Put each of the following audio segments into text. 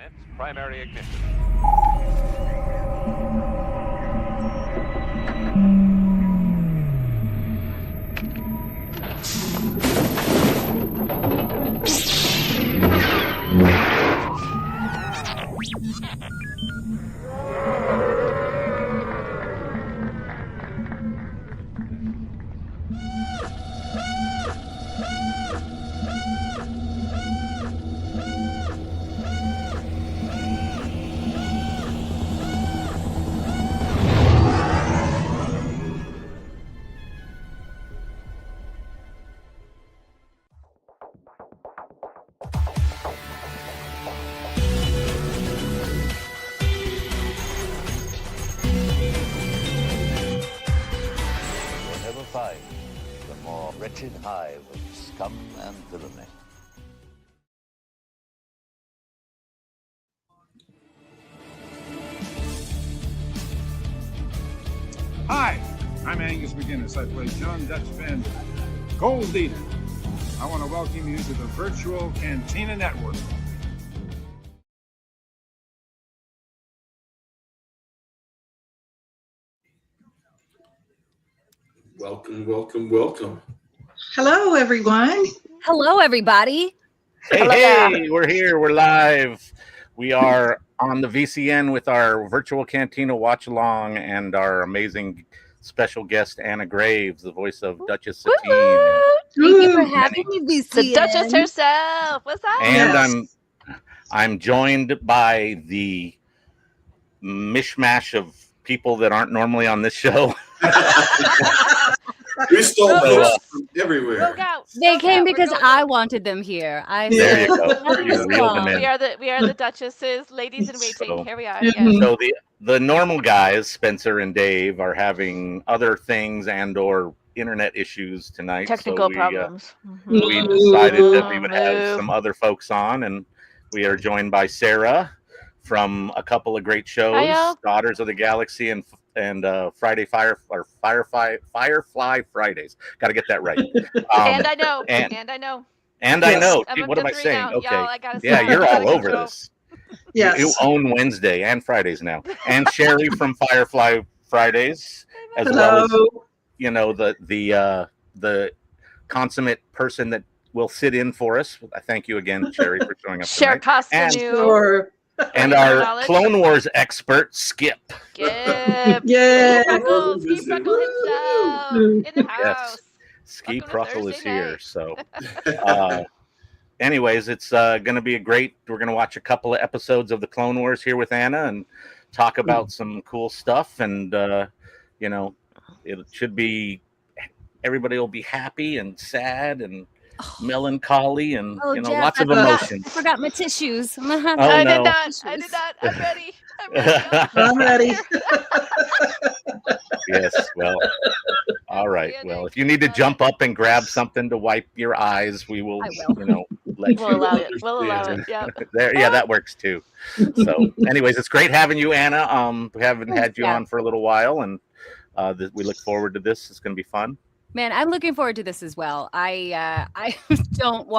Commence primary ignition. Find the more wretched hive of scum and villainy. Hi, I'm Angus McGinnis. I play John Dutch Van Gold Eater. I want to welcome you to the Virtual Cantina Network. Welcome, welcome, welcome. Hello, everyone. Hello, everybody. Hey, we're here. We're live. We are on the VCN with our virtual Cantina watch-along and our amazing special guest, Anna Graves, the voice of Duchess Satine. Thank you for having me, VCN. The Duchess herself. What's up? And Yes. I'm joined by the mishmash of people that aren't normally on this show. We stole Rogue those out. from everywhere. Rogue out. They Rogue came out. because We're going I out. wanted them here. There you go. You reeled them in. We are the Duchesses, ladies in waiting. So- Here we are. Mhm. Yes. So the normal guys, Spencer and Dave, are having other things and or internet issues tonight. Technical so problems. We Mhm. decided that we would have Move. some other folks on, and we are joined by Sarah from a couple of great shows, Hi, y'all. Daughters of the Galaxy and Firefly Fridays. Got to get that right. And I know. and- And I know. And I know. I'm up What to am I 3 saying? now. Okay. Y'all, I gotta Yeah, stop. you're Out all of over control. this. Yes. You own Wednesday and Fridays now. And Sherry from Firefly Fridays, as well as the consummate person that will sit in for us. I thank you again, Sherry, for showing up Share tonight. costume. Sure. And Your our knowledge. Clone Wars expert, Skip. Skip. Yay. Freckles. Ski Freckle himself. In the house. Ski Welcome to Pruckle is Thursday here. night. So, anyways, it's going to be a great. We're going to watch a couple of episodes of the Clone Wars here with Anna and talk about some cool stuff. And it should be. Everybody will be happy and sad and melancholy and Jeff, lots of I emotions. forgot my tissues. Oh, I no. did not. I did not. I'm ready. I'm ready. I'm ready. Yes. Well. All right. Well, if you need to jump up and grab something to wipe your eyes, we will. I will. Let We'll you. allow it. We'll allow it. Yeah. There, yeah, that works too. So, anyways, it's great having you, Anna. We haven't had you Yeah. on for a little while, and we look forward to this. It's going to be fun. Man, I'm looking forward to this as well. I don't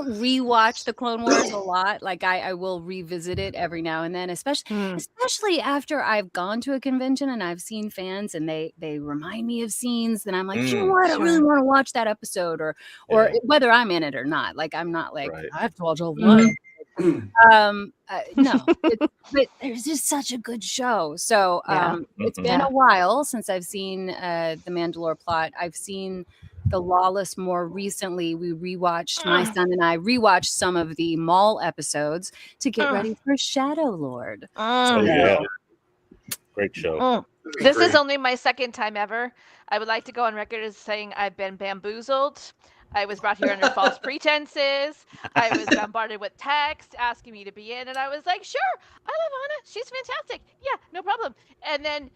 rewatch the Clone Wars a lot. Like I will revisit it every now and then, especially after I've gone to a convention and I've seen fans and they remind me of scenes. Then I'm like, you know what? I really want to watch that episode, or Yeah. whether I'm in it or not. Like I'm not like Right. I have to watch all of Mhm. one. No, but there's just such a good show. So Yeah. it's Mhm. been Yeah. a while since I've seen the Mandalore plot. I've seen The Lawless more recently. We rewatched, my son and I rewatched some of the Maul episodes to get ready for Shadow Lord. Oh yeah, great show. This is only my second time ever. I would like to go on record as saying I've been bamboozled. I was brought here under false pretenses. I was bombarded with texts asking me to be in, and I was like, sure, I love Anna. She's fantastic. Yeah, no problem. And then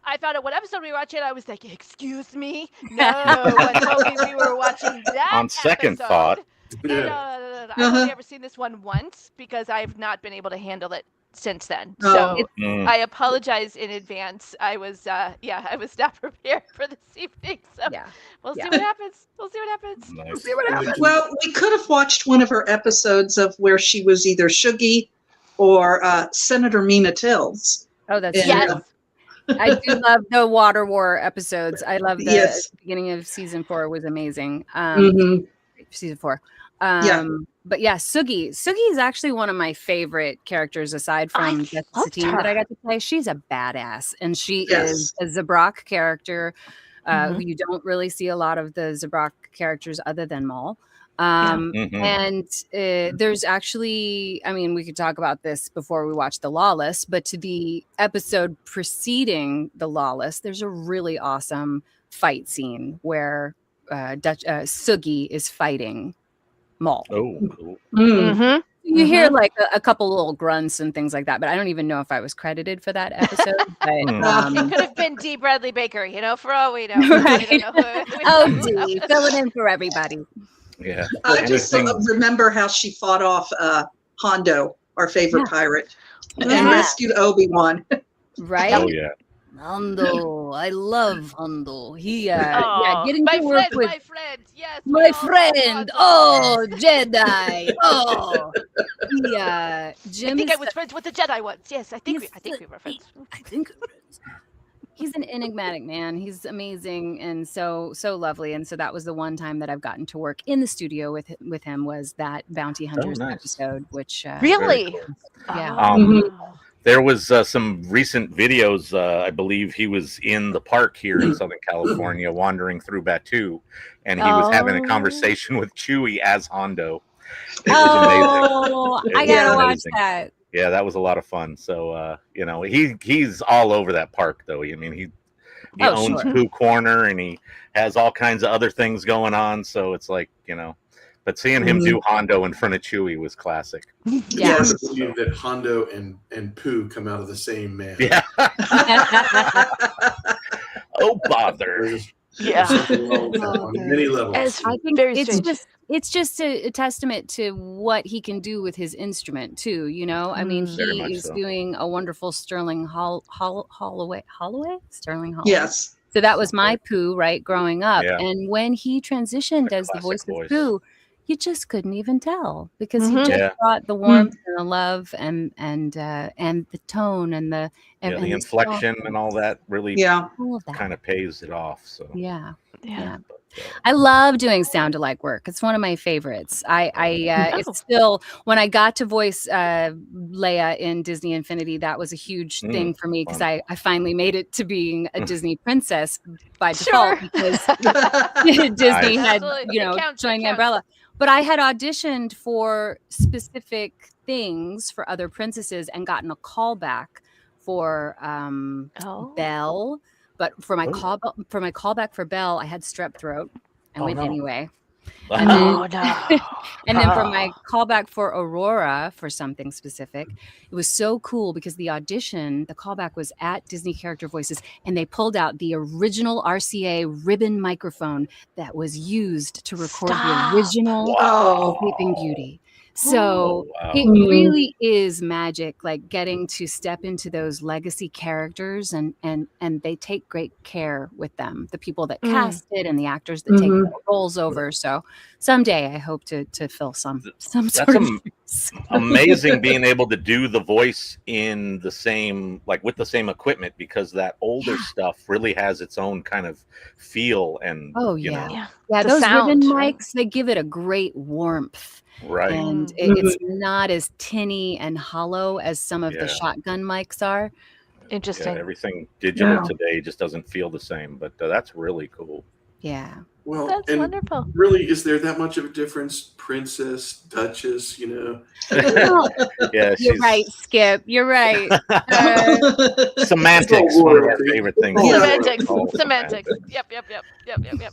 I found out what episode we were watching. I was like, excuse me? No, one told me we were watching that On second episode. thought. And, Yeah. I've only ever seen this one once because I've not been able to handle it since then. Oh. So Mm. I apologize in advance. I was I was not prepared for this evening. So Yeah. we'll see Yeah. what happens. We'll see what happens. Nice. Well, we could have watched one of her episodes of where she was either Shuggy or Senator Mina Tills. Oh, that's And, Yes. I do love the Water War episodes. I love the Yes. beginning of season 4 was amazing. Mhm. Season 4. Yeah. But yeah, Sugi. Sugi is actually one of my favorite characters aside from Duchess loved Satine that I her. got to play. She's a badass, and she Yes. is a Zabrak character. Who you don't really see a lot of the Zabrak characters other than Maul. And there's actually, I mean, we could talk about this before we watch The Lawless, but to the episode preceding The Lawless, there's a really awesome fight scene where Sugi is fighting Maul. Oh, cool. Mm. You hear like a couple little grunts and things like that, but I don't even know if I was credited for that episode. But, It could have been D. Bradley Baker, you know, for all we know. Right. We don't know who Oh, D, fill it in for everybody. Yeah. I just remember how she fought off Hondo, our favorite pirate, and Yeah. rescued Obi-Wan. Right? Oh yeah. Hondo, I love Hondo. He, Oh, getting my to work friend, with my friend, yes. my we all love friend. Hondo. Oh, Jedi. Oh, he, I Jim. think is I was friends with the Jedi once. Yes, I think He's we were friends. I think he's an enigmatic man. He's amazing and so lovely. And so that was the one time that I've gotten to work in the studio with him was that Bounty Hunters nice. episode, which Really? yeah. Oh. There was some recent videos. I believe he was in the park here in Southern California, wandering through Batu, and he was having a conversation with Chewie as Hondo. It was amazing. I It gotta was watch amazing. that. Yeah, that was a lot of fun. So you know, he's all over that park, though. I mean, he owns sure. Pooh Corner, and he has all kinds of other things going on. So it's like, you know, but seeing him do Hondo in front of Chewie was classic. It's Yeah. hard to believe that Hondo and Pooh come out of the same man. Yeah. Oh bother. There's Yeah. something wrong with that on many levels. I think Very it's strange. just a testament to what he can do with his instrument too. You know, I mean, Very he much is so. doing a wonderful Sterling Holloway, Sterling Holloway. Yes. So that was my Pooh, right, growing up. Yeah. And when he transitioned A as the classic voice voice. of Pooh, you just couldn't even tell because he Mhm. just Yeah. brought the warmth and the love and the tone and the Yeah, and the the song, inflection and all that really Yeah. all of that. kind of pays it off. So Yeah. Yeah. but, I love doing sound alike work. It's one of my favorites. It's still when I got to voice Leia in Disney Infinity, that was a huge thing for me because fun. I finally made it to being a Disney princess by Sure. default because Disney had, Absolutely. you It know, counts, joined it the counts. umbrella. But I had auditioned for specific things for other princesses and gotten a call back for Oh. Belle. But for my callback for Belle, I had strep throat. I went no. anyway. Wow. And then, Oh no. and then for my callback for Aurora for something specific, it was so cool because the callback was at Disney Character Voices, and they pulled out the original RCA ribbon microphone that was used to record Stop. the original Oh. Sleeping Beauty. So wow. it Mm. really is magic, like getting to step into those legacy characters and they take great care with them, the people that cast it and the actors that take the roles over. So someday I hope to fill some That's sort of amazing being able to do the voice in the same, like with the same equipment, because that older stuff really has its own kind of feel and Oh, you yeah. know, Yeah, The those ribbon sound, right? mics, they give it a great warmth. right. And it's not as tinny and hollow as some of the shotgun mics are. Interesting. Yeah, everything digital Yeah. today just doesn't feel the same, but that's really cool. Yeah. Well, That's and wonderful. really, is there that much of a difference? Princess, Duchess, you know? Yeah, You're she's right, Skip. You're right. semantics, one of our favorite things. Yeah. Semantics. Oh, Semantics. Yep.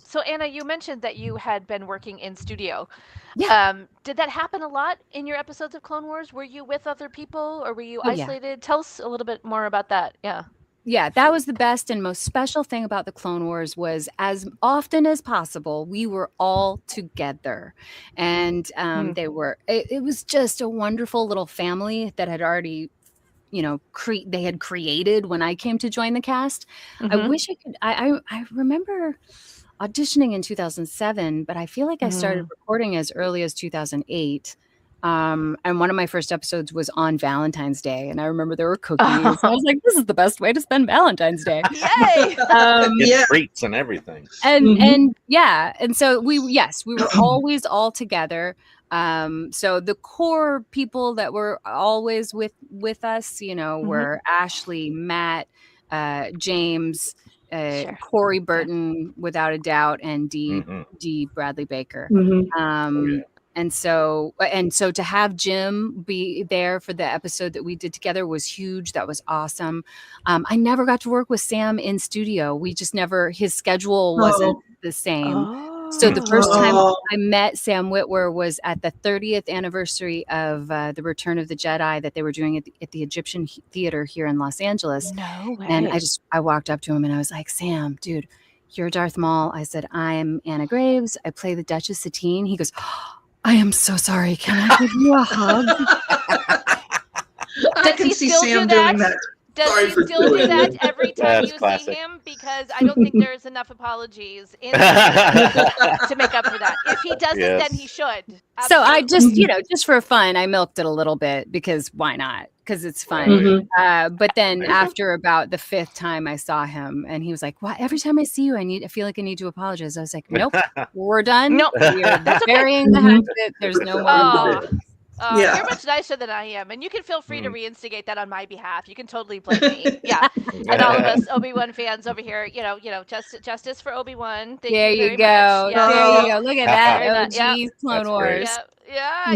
So Anna, you mentioned that you had been working in studio. Yeah. Did that happen a lot in your episodes of Clone Wars? Were you with other people or were you Oh, yeah. isolated? Tell us a little bit more about that. Yeah. Yeah, that was the best and most special thing about the Clone Wars was as often as possible, we were all together. And it was just a wonderful little family that had already, you know, they had created when I came to join the cast. I wish I could, I remember auditioning in 2007, but I feel like I started recording as early as 2008. And one of my first episodes was on Valentine's Day, and I remember there were cookies. And I was like, "This is the best way to spend Valentine's Day." Yay! Get treats and everything. And so we were always all together. So the core people that were always with us, were Ashley, Matt, James, Corey Burton, without a doubt, and D. Bradley Baker. And so to have Jim be there for the episode that we did together was huge. That was awesome. I never got to work with Sam in studio. We just never, his schedule wasn't the same. So the first time I met Sam Witwer was at the 30th anniversary of The Return of the Jedi that they were doing at the Egyptian Theater here in Los Angeles. No way. And I walked up to him and I was like, "Sam, dude, you're Darth Maul." I said, "I'm Anna Graves. I play the Duchess Satine." He goes, "I am so sorry. Can I give you a hug?" I can see Sam doing that. Does Sorry he for still do doing that it. every time That's you classic. see him? Because I don't think there's enough apologies in to make up for that. If he doesn't, then he should. So I Absolutely. just, just for fun, I milked it a little bit because why not? Because it's fun. But then after about the 5th time I saw him, and he was like, "Well, every time I see you, I feel like I need to apologize." I was like, "Nope, we're done. Nope. We are burying the hatchet. There's no more apologies." You're much nicer than I am, and you can feel free to reinstigate that on my behalf. You can totally blame me. Yeah, and all of us Obi-Wan fans over here, justice for Obi-Wan. Thank There you you very go. much. Yeah. There you go. Look at that. Very OG much. Clone That's Wars. great. Yeah.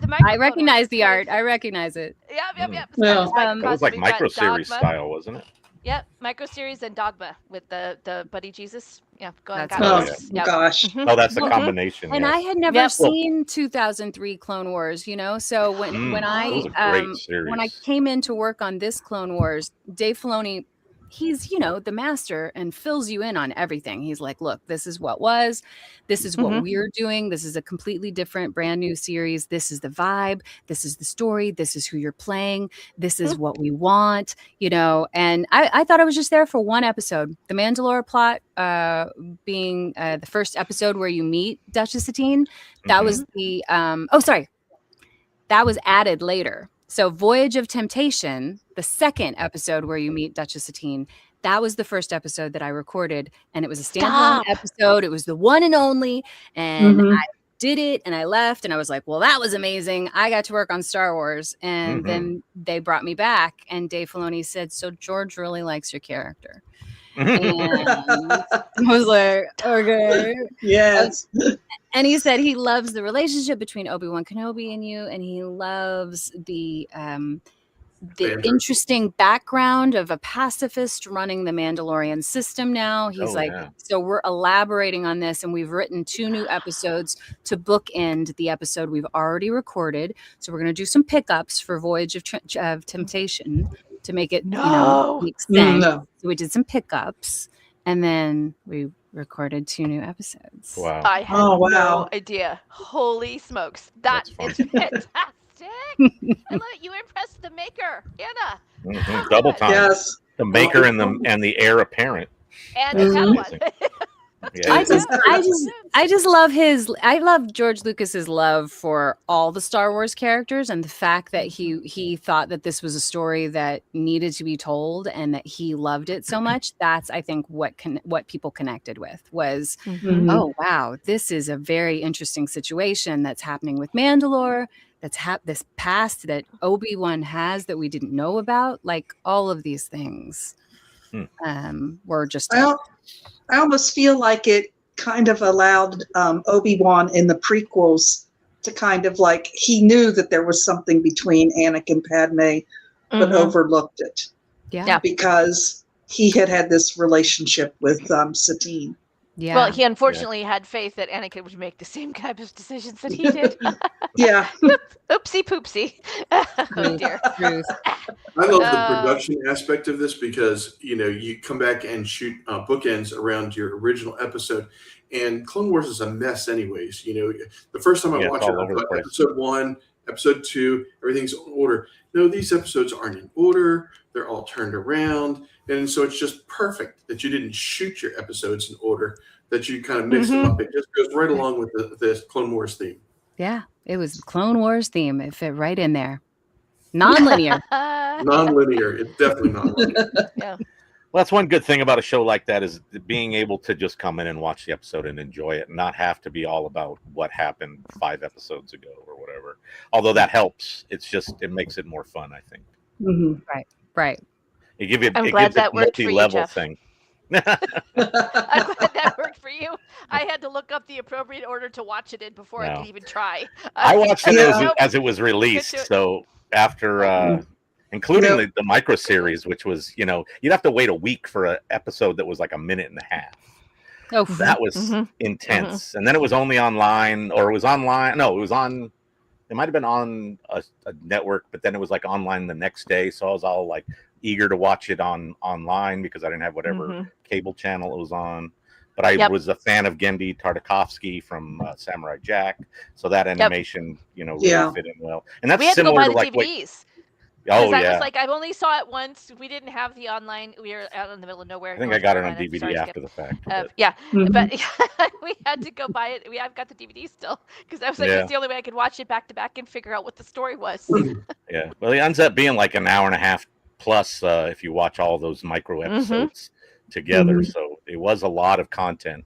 The I recognize the art. I recognize it. Yep. Yeah. That was like micro series style, wasn't it? Yep, micro series and Dogma with the Buddy Jesus. Yeah, go on. That's Gosh. Oh, that's the combination. And yes. I had never seen 2003 Clone Wars, so when that was a great series. when I came in to work on this Clone Wars, Dave Filoni, he's the master and fills you in on everything. He's like, "Look, this is what was, this is what we're doing. This is a completely different, brand new series. This is the vibe. This is the story. This is who you're playing. This is what we want." And I thought I was just there for one episode. The Mandalore plot being the first episode where you meet Duchess Satine. That was the that was added later. So Voyage of Temptation, the second episode where you meet Duchess Satine, that was the first episode that I recorded, and it was a standalone episode. It was the one and only, and I did it, and I left, and I was like, "Well, that was amazing. I got to work on Star Wars." And then they brought me back, and Dave Filoni said, "So George really likes your character." And I was like, "Okay." Yes. And he said he loves the relationship between Obi-Wan Kenobi and you, and he loves the interesting background of a pacifist running the Mandalorian system now. He's so we're elaborating on this, and we've written 2 new episodes to bookend the episode we've already recorded. So we're going to do some pickups for Voyage of Temptation to make it make sense. So we did some pickups, and then we recorded 2 new episodes. Wow. I had no idea. Holy smokes. That is fantastic. I love it. You impressed the maker, Anna. Double time. Yes. The maker and the heir apparent. And the Padawan. Yeah. I just love I love George Lucas's love for all the Star Wars characters, and the fact that he thought that this was a story that needed to be told and that he loved it so much. That's, I think, what people connected with was, oh wow, this is a very interesting situation that's happening with Mandalore. That's this past that Obi-Wan has that we didn't know about. Like all of these things were just. I almost feel like it kind of allowed Obi-Wan in the prequels to kind of like, he knew that there was something between Anakin and Padme, but overlooked it. Yeah. Because he had this relationship with Satine. Yeah. Well, he unfortunately had faith that Anakin would make the same kind of decisions that he did. Yeah. Oopsie poopsie. Oh dear. Truth. I love the production aspect of this because, you come back and shoot bookends around your original episode, and Clone Wars is a mess anyways. The first time I watched it, I thought episode 1, episode 2, everything's in order. No, these episodes aren't in order. They're all turned around. And so it's just perfect that you didn't shoot your episodes in order, that you kind of mix them up. It just goes right along with the Clone Wars theme. Yeah, it was the Clone Wars theme. It fit right in there. Non-linear. Non-linear. It's definitely non-linear. Yeah. Well, that's one good thing about a show like that is being able to just come in and watch the episode and enjoy it, and not have to be all about what happened 5 episodes ago or whatever. Although that helps, it makes it more fun, I think. Mm-hmm. Right. It gives it I'm a glad that worked for you, multi-level Jeff. thing. I'm glad that worked for you. I had to look up the appropriate order to watch it in before I could even try. I watched it Yeah. as it was released, so after including the micro series, which was, you'd have to wait a week for an episode that was like a minute and a half. Oh, that was intense. And then it was only online, or it was online. No, it was on. It might have been on a network, but then it was like online the next day. So I was all like eager to watch it online because I didn't have whatever cable channel it was on. But I was a fan of Genndy Tartakovsky from Samurai Jack, so that animation, really fit in well. And that's we had similar to go buy to the like DVDs. I was like, I've only saw it once. We didn't have the online. We were out in the middle of nowhere. I think I got it on DVD after the fact. But we had to go buy it. I've got the DVD still because that was like it's the only way I could watch it back to back and figure out what the story was. Yeah, well, it ends up being like an hour and a half plus if you watch all those micro episodes together. So it was a lot of content.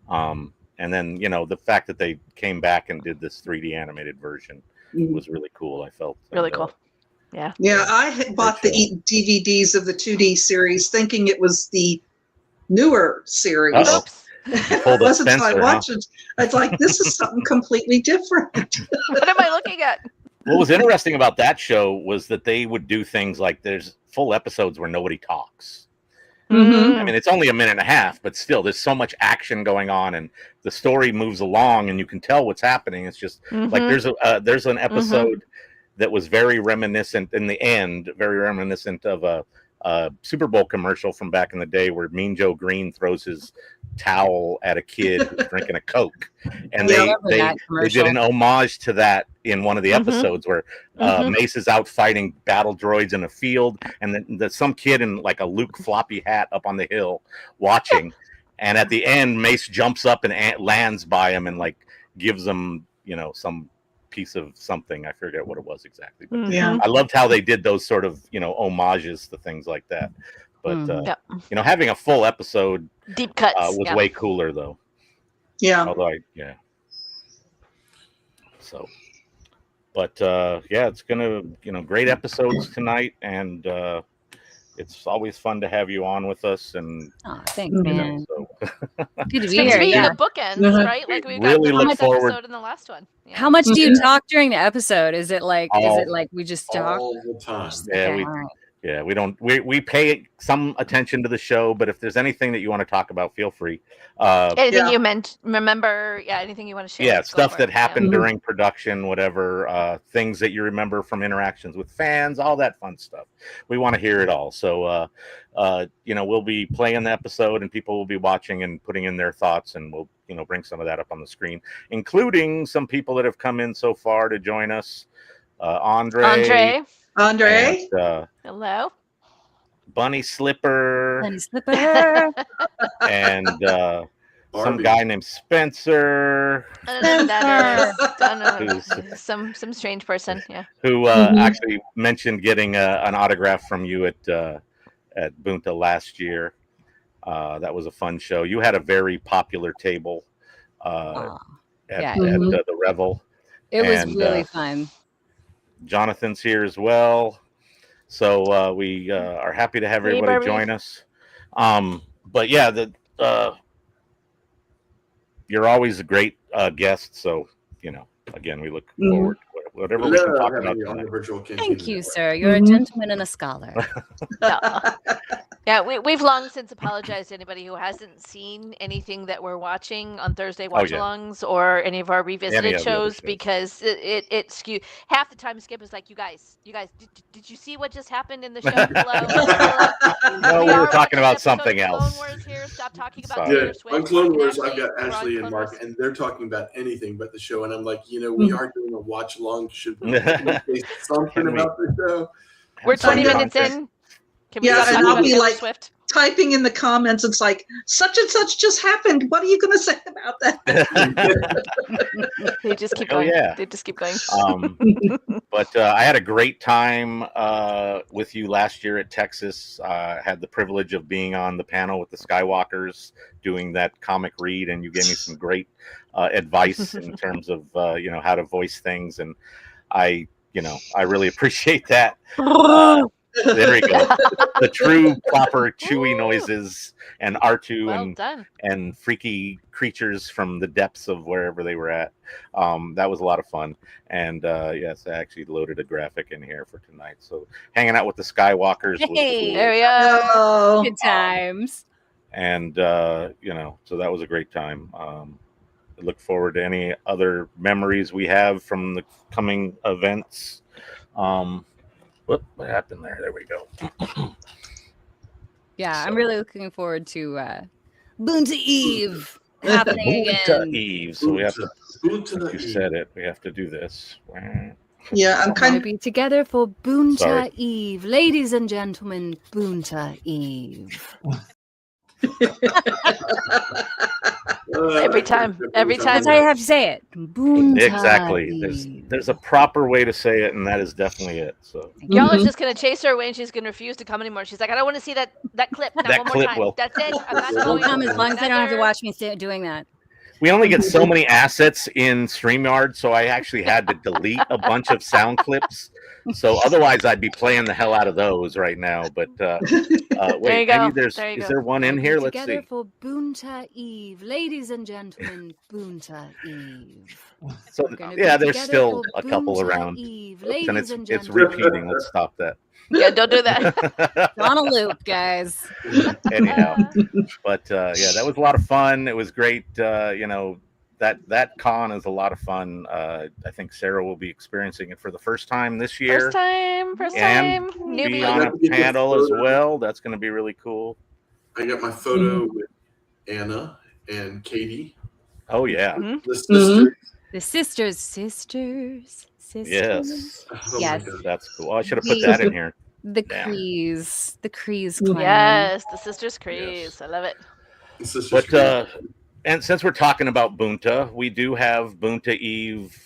And then the fact that they came back and did this 3D animated version was really cool. I felt really cool. Yeah. I had bought the DVDs of the 2D series thinking it was the newer series. Oops. It wasn't until I watched it. It's like, this is something completely different. What am I looking at? What was interesting about that show was that they would do things like there's full episodes where nobody talks. I mean, it's only a minute and a half, but still, there's so much action going on, and the story moves along, and you can tell what's happening. It's just like there's an episode that was very reminiscent in the end, very reminiscent of a Super Bowl commercial from back in the day where Mean Joe Green throws his towel at a kid who's drinking a Coke. And they did an homage to that in one of the episodes where Mace is out fighting battle droids in a field, and then there's some kid in like a Luke floppy hat up on the hill watching. And at the end, Mace jumps up and lands by him and like gives him, some piece of something. I forget what it was exactly, but I loved how they did those sort of homages to things like that. But having a full episode, deep cuts, was way cooler though. Although so, but it's gonna great episodes tonight, and it's always fun to have you on with us. And thanks, man. Good to be here. Yeah. The bookends, right? Like we got really the look forward episode in the last one. Yeah. How much do you talk during the episode? Is it like we just talk all the time? We pay some attention to the show, but if there's anything that you want to talk about, feel free. Anything you remember? Yeah, anything you want to share? Yeah, stuff that happened during production, whatever, things that you remember from interactions with fans, all that fun stuff. We want to hear it all. So, we'll be playing the episode, and people will be watching and putting in their thoughts, and we'll bring some of that up on the screen, including some people that have come in so far to join us. Andre. And, hello. Bunny Slipper. And some guy named Spencer. Some strange person, who actually mentioned getting an autograph from you at Bunta last year. That was a fun show. You had a very popular table at the Revel. It was really fun. Jonathan's here as well, so we are happy to have everybody join us. But you're always a great guest, so again, we look forward to whatever we can talk about on the virtual Thank you, sir. You're a gentleman and a scholar. We've long since apologized to anybody who hasn't seen anything that we're watching on Thursday watch-alongs or any of our revisited shows, because it skewed. Half the time Skip is like, you guys, did you see what just happened in the show below? No, we were talking about something else. Clone Wars here. Stop talking about Taylor Swift. On Clone Wars, I've got Ashley and Mark, and they're talking about anything but the show, and I'm like, we are doing a watch-along. Should we say something about the show? We're 20 minutes in. Can we Yeah, stop and talking I'll about be Taylor like Swift? typing in the comments. It's like such and such just happened. What are you going to say about that? They just keep Oh, going. yeah. They just keep going. But I had a great time with you last year at Texas. I had the privilege of being on the panel with the Skywalkers doing that comic read, and you gave me some great advice in terms of how to voice things, and I really appreciate that. There we go. The true, proper Chewie noises and R2 Well done. and freaky creatures from the depths of wherever they were at. That was a lot of fun. And yes, I actually loaded a graphic in here for tonight. So hanging out with the Skywalkers was cool. There we are. Oh, Good times. And so that was a great time. I look forward to any other memories we have from the coming events. What happened there? There we go. Yeah, So- I'm really looking forward to Boonta Eve happening Boonta again. Eve. So we have to. Boonta Like you Eve. said it. We have to do this. yeah. I'm We're kind gonna of. be together for Boonta Sorry. Eve, ladies and gentlemen. Boonta Eve. Every time. Every time. That's how you have to say it. Boonta Exactly. Eve. There's a proper way to say it, and that is definitely it. So Y'all are Mhm. just gonna chase her away, and she's gonna refuse to come anymore. She's like, I don't want to see that clip. Not That one more clip time. will- That's it. I'm not Will I'll going come as long as they don't have to another- watch me doing that. we only get so many assets in StreamYard, so I actually had to delete a bunch of sound clips. So otherwise, I'd be playing the hell out of those right now. But There you wait, go. maybe there's There you is go. there one in We'll be here? Let's together see. for Boonta Eve, ladies and gentlemen. Boonta Eve. So We're gonna be yeah, there's together still for a couple Boonta around, Eve, and ladies and it's gentlemen. repeating. Let's stop that. Yeah, don't do that. On a loop, guys. Anyhow, but yeah, that was a lot of fun. It was great. That con is a lot of fun. I think Sarah will be experiencing it for the first time this year. First time. And be Newbie. on a Get the panel as photo. well. That's going to be really cool. I got my photo with Anna and Katie, Oh yeah, the sister. The sisters. yes, Oh Yes. my God. that's cool. Oh, I should have put that in here. The Yeah. Kryze clan. Yes, the Sisters Kryze. Yes. I love it. The sister's But great. and since we're talking about Boonta, we do have Boonta Eve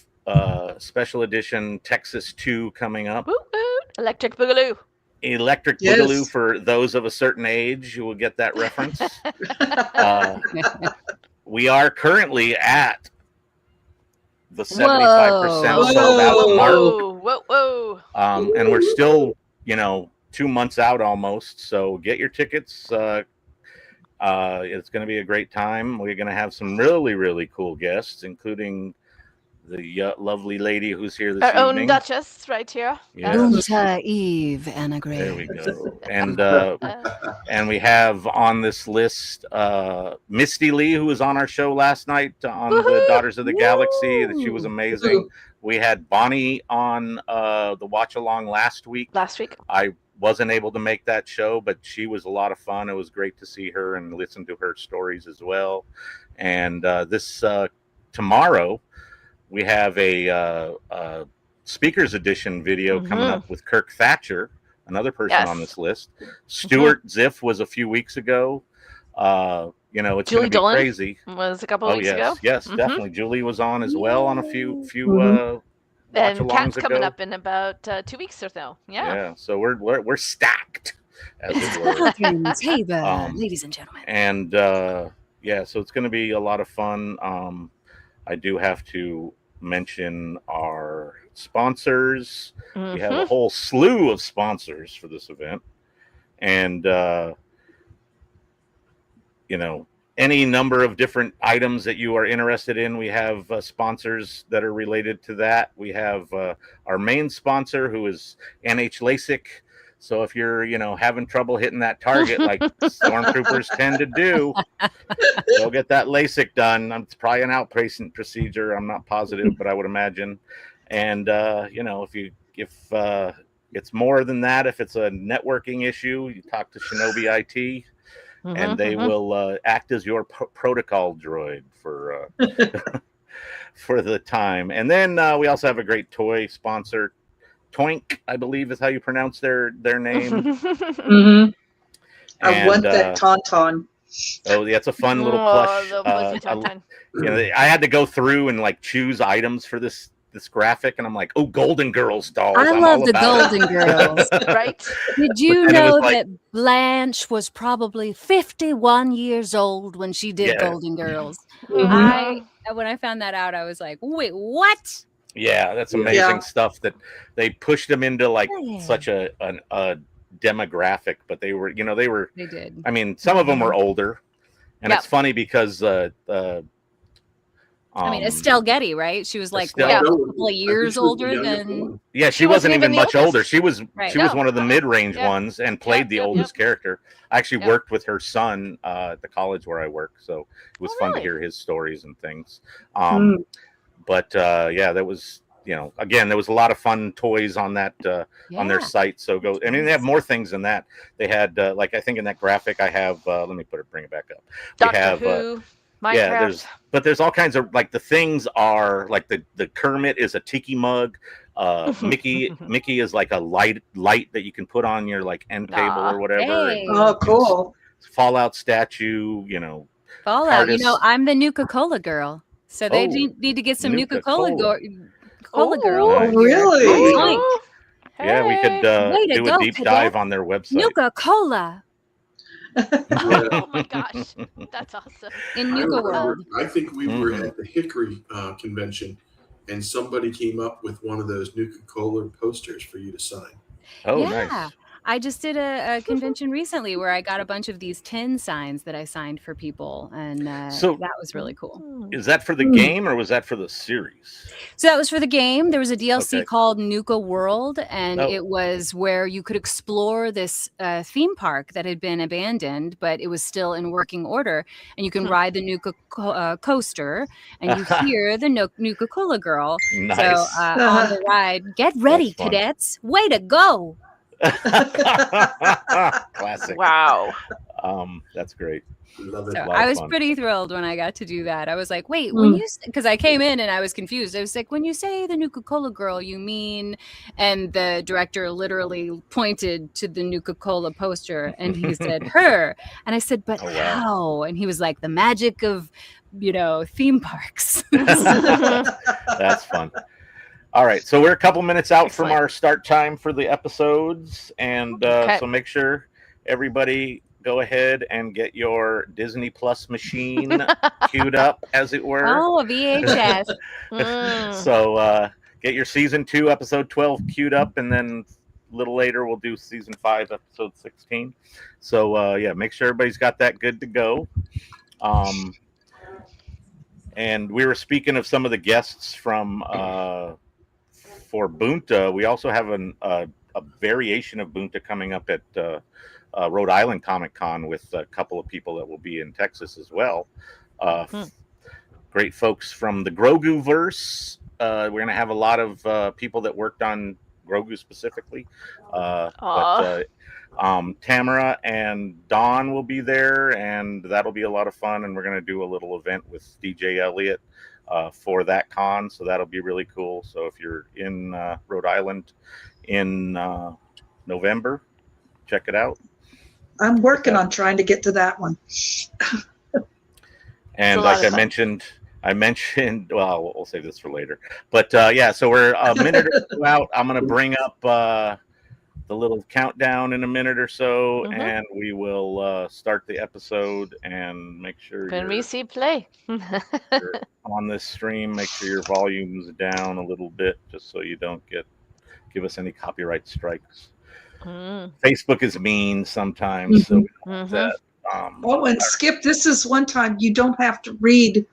special edition Texas 2 coming up. Woot woot. Electric Boogaloo. Electric Yes. Boogaloo for those of a certain age who will get that reference. We are currently at the 75% sold out mark. Whoa. And we're still, 2 months out almost. So get your tickets. It's going to be a great time. We're going to have some really, really cool guests, including the lovely lady who's here this Our evening. own Duchess right here. Yes. Boonta Eve, Anna Gray. There we go. And we have on this list Misty Lee, who was on our show last night on the Woohoo! Daughters of the Galaxy. That she was Woo! amazing. We had Bonnie on the watch along last week. Last week. I wasn't able to make that show, but she was a lot of fun. It was great to see her and listen to her stories as well. And this tomorrow, we have a speakers edition video coming up with Kirk Thatcher, another person on this list. Stuart Ziff was a few weeks ago. It's going Julie to be Dolan crazy. was a couple of weeks ago. Yes, definitely. Julie was on as well on a few And watch-alongs Cat's coming ago. up in about 2 weeks or so. Yeah. So we're stacked, as it were. Catherine Tabor, ladies and gentlemen. And so it's going to be a lot of fun. I do have to mention our sponsors. We have a whole slew of sponsors for this event, and any number of different items that you are interested in, we have sponsors that are related to that. We have our main sponsor, who is NH LASIK. So if you're, having trouble hitting that target like stormtroopers tend to do, go get that LASIK done. It's probably an outpatient procedure. I'm not positive, but I would imagine. And if it's more than that, if it's a networking issue, you talk to Shinobi IT, and they will act as your protocol droid for for the time. And then we also have a great toy sponsor, Toink, I believe is how you pronounce their name. Mm-hmm. I And, want that tauntaun. Oh, yeah, it's a fun little plush. I had to go through and like choose items for this graphic, and I'm like, oh, Golden Girls dolls. I love the Golden Girls. Right? Did you know that Blanche was probably 51 years old when she did Golden Girls? Mm-hmm. When I found that out, I was like, wait, what? Yeah, that's amazing stuff that they pushed them into like such a demographic, but they did. I mean, some of them were older, and it's funny because Estelle Getty, right? She was like a couple of years older than. Yeah, she wasn't even much older. She was one of the mid-range ones and played the oldest character. I actually worked with her son at the college where I work, so it was fun to hear his stories and things. But that was, again, there was a lot of fun toys on that on their site. So go. I mean, they have more things than that. They had like, I think in that graphic I have. Let me bring it back up. Doctor Who. Minecraft. Yeah, there's all kinds of like the things are like the Kermit is a tiki mug. Mickey is like a light that you can put on your like end table or whatever. Hey. Oh, cool. Fallout statue, Fallout. I'm the Nuka-Cola girl. So they need to get some Nuka-Cola girl. Oh, really? Yeah, we could do a deep dive on their website. Nuka-Cola. Oh my gosh, that's awesome. In Nuka World. I think we were at the Hickory convention, and somebody came up with one of those Nuka-Cola posters for you to sign. Oh, nice. I just did a convention recently where I got a bunch of these tin signs that I signed for people, and so that was really cool. Is that for the game or was that for the series? So that was for the game. There was a DLC called Nuka World, and it was where you could explore this theme park that had been abandoned, but it was still in working order, and you can ride the Nuka coaster, and you hear the Nuka-Cola girl. Nice. So on the ride, get ready, cadets! Way to go! Classic. Wow. That's great. Love it. So I was pretty thrilled when I got to do that. I was like, wait, when you, because I came in and I was confused. I was like, when you say the Nuka-Cola girl, you mean, and the director literally pointed to the Nuka-Cola poster and he said her. And I said, but how? And he was like, the magic of, theme parks. That's fun. All right, so we're a couple minutes out from our start time for the episodes, and so make sure everybody go ahead and get your Disney Plus machine queued up, as it were. Oh, a VHS. So get your season 2, episode 12 queued up, and then a little later we'll do season 5, episode 16. So make sure everybody's got that good to go. And we were speaking of some of the guests from for Bunta. We also have a variation of Bunta coming up at Rhode Island Comic Con with a couple of people that will be in Texas as well. Great folks from the Grogu verse. We're going to have a lot of people that worked on Grogu specifically. But Tamara and Dawn will be there, and that'll be a lot of fun. And we're going to do a little event with DJ Elliott for that con, so that'll be really cool. So if you're in Rhode Island in November, check it out. I'm working on trying to get to that one. And like I mentioned, well, we'll save this for later. But so we're a minute or two out. I'm going to bring up the little countdown in a minute or so, and we will start the episode and make sure when we see play you're on this stream. Make sure your volume's down a little bit, just so you don't give us any copyright strikes. Facebook is mean sometimes, so we don't want that. And Skip, this is one time you don't have to read.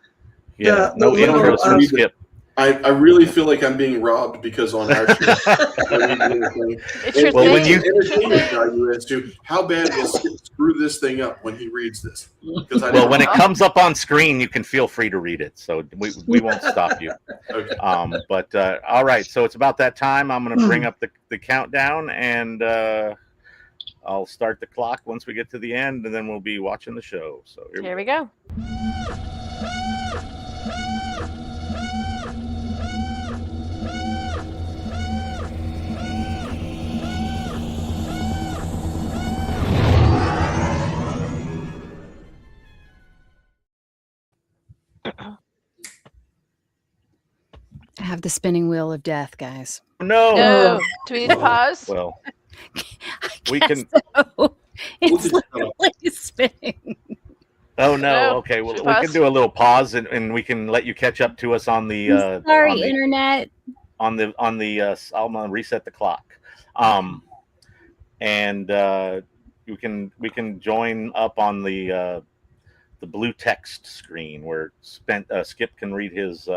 Yeah, no intros from Skip. I really feel like I'm being robbed because on our show, when you entertainment value as to how bad will Skip screw this thing up when he reads this. When it comes up on screen, you can feel free to read it, so we won't stop you. Okay. But all right, so it's about that time. I'm going to bring up the countdown, and I'll start the clock once we get to the end, and then we'll be watching the show. So here we go. have the spinning wheel of death, guys. No. No. Do we need to pause? Well, I we guess can. so. It's literally spinning. Oh no. No. Okay. Well, Should we we can pause? do a little pause, and we can let you catch up to us on the. Sorry, on the, internet. on the. I'm gonna reset the clock. And we can join up on the blue text screen where Skip can read his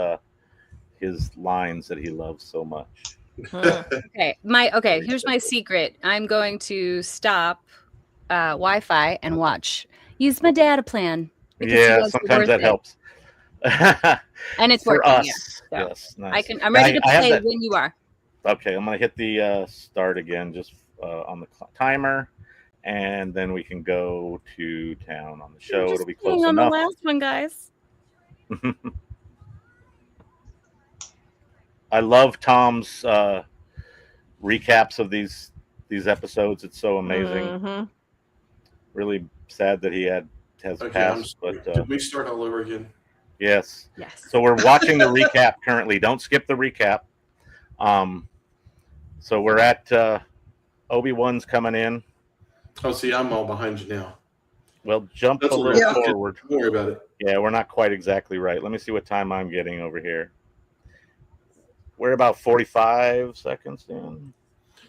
lines that he loves so much. Okay, here's my secret. I'm going to stop Wi-Fi and watch. Use my data plan. because you Yeah, guys are sometimes worth that it. helps. And it's For working. us, Yeah. So yes, nice. I'm ready to I have play that- when you are. Okay, I'm gonna hit the start again, just on the timer, and then we can go to town on the show. Just It'll be close on the enough. last one, guys. I love Tom's recaps of these episodes. It's so amazing. Mm-hmm. Really sad that he has Okay, passed, but did we start all over again? yes. Yes. So we're watching the recap currently. Don't skip the recap. So we're at Obi-Wan's coming in. Oh, see, I'm all behind you now. Well, jump That's a all little right. forward. Don't worry about it. Yeah, we're not quite exactly right. Let me see what time I'm getting over here. We're about 45 seconds in.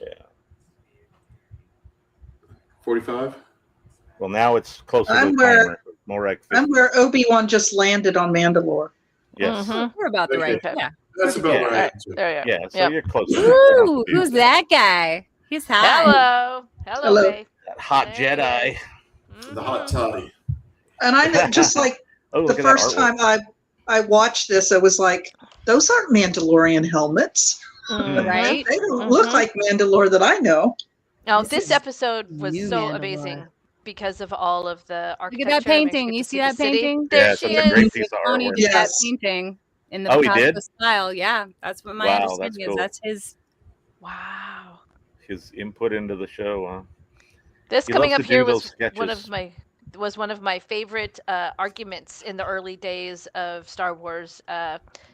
Yeah. 45? Well, now it's closer to I'm the where- timer. More like 50. I'm where Obi-Wan just landed on Mandalore. Yes. Mhm. We're about the right. Okay. Yeah. That's about Yeah. where I am, too. There you go. Yeah, so Yep. you're close. Ooh, who's that guy? He's hot. Hello. Hello. Babe. That hot There Jedi. he is. The hot Mhm. toddy. And I know, just like Oh, the look at that first artwork. time I watched this, I was like, those aren't Mandalorian helmets. Mhm. Right? They don't look Mhm. like Mandalore that I know. Now This this is episode was new so Mandalore. amazing because of all of the Look architecture. at that Makes painting. good You to see the that city. painting? There Yes, she that's a great is. piece of Tony artwork. did that Yes. painting in the Oh, he Picasso did? style. Yeah, that's what my Wow, understanding that's is. cool. That's his. Wow. His input into the show, huh? This He coming loves up to do here those was one of my favorite arguments in the early days of Star Wars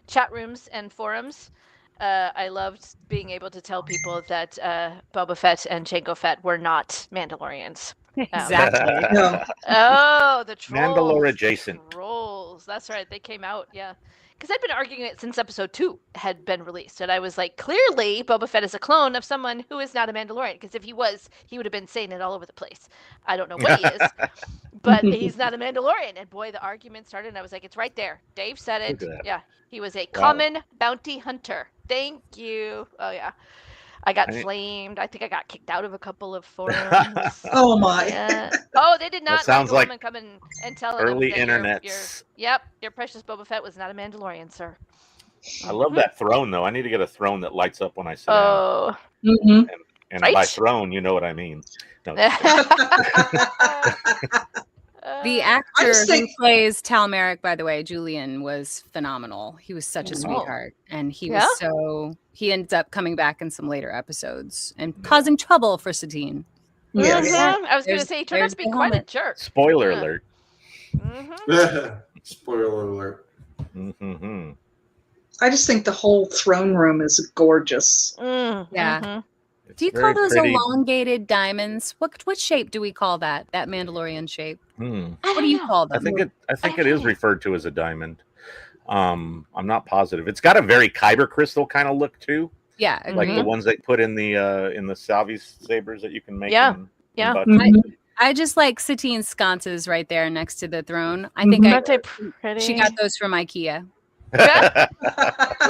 chat rooms and forums. I loved being able to tell people that Boba Fett and Jango Fett were not Mandalorians. Exactly. No. Oh, the trolls. Mandalore adjacent. Trolls. That's right. They came out, yeah. Because I'd been arguing it since episode 2 had been released. And I was like, clearly, Boba Fett is a clone of someone who is not a Mandalorian. Because if he was, he would have been saying it all over the place. I don't know what he is, but he's not a Mandalorian. And boy, the argument started. And I was like, it's right there. Dave said it. Look at that. Yeah. He was a Wow. common bounty hunter. Thank you. Oh, yeah. I got I- flamed. I think I got kicked out of a couple of forums. Oh my. Yeah. Oh, they did not sounds like a like woman come and tell early them that internets. your precious Boba Fett was not a Mandalorian, sir. I love that throne, though. I need to get a throne that lights up when I sit down. Oh. Mhm. And right? by throne, you know what I mean. No, The I actor just who think- plays Tal Merrick, by the way, Julian, was phenomenal. He was such a Oh. sweetheart, and he Yeah? was so. He ends up coming back in some later episodes and causing trouble for Satine. Yes. Mhm. I was going to There's- say, he turned out there's to be the quite a helmet. jerk. Spoiler Yeah. alert. Mhm. Spoiler alert. Mm-hmm. I just think the whole throne room is gorgeous. Yeah. Mhm. Do you call those elongated diamonds? What shape do we call that? That Mandalorian shape? Hmm. What do you call I them? think it don't is know. referred to as a diamond. I'm not positive. It's got a very kyber crystal kind of look too, Yeah, like the agreed. ones they put in the Salvi sabers that you can make. Yeah. in Yeah. Duchess. Mhm. I just like Satine's sconces right there next to the throne. I think Aren't they pretty? she got those from IKEA. I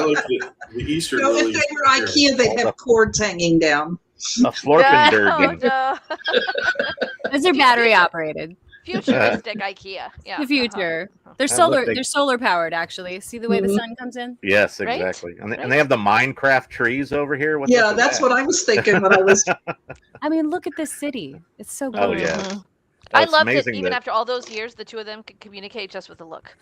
like the Easter No, if lilies. they were IKEA, they'd have cords hanging down. A Florpin No, Durgan. no. Those are battery operated. Futuristic IKEA. Yeah. The future. They're look, solar. they- They're solar powered. Actually, see the way the Mhm. sun comes in. Yes, Right? exactly. And Right. they have the Minecraft trees over here. What's Yeah, up with that's that? what I was thinking when I was. I mean, look at this city. It's so Oh, gorgeous. yeah. Mhm. Oh, I it's love that amazing even after all those years, the two of them could communicate just with a look.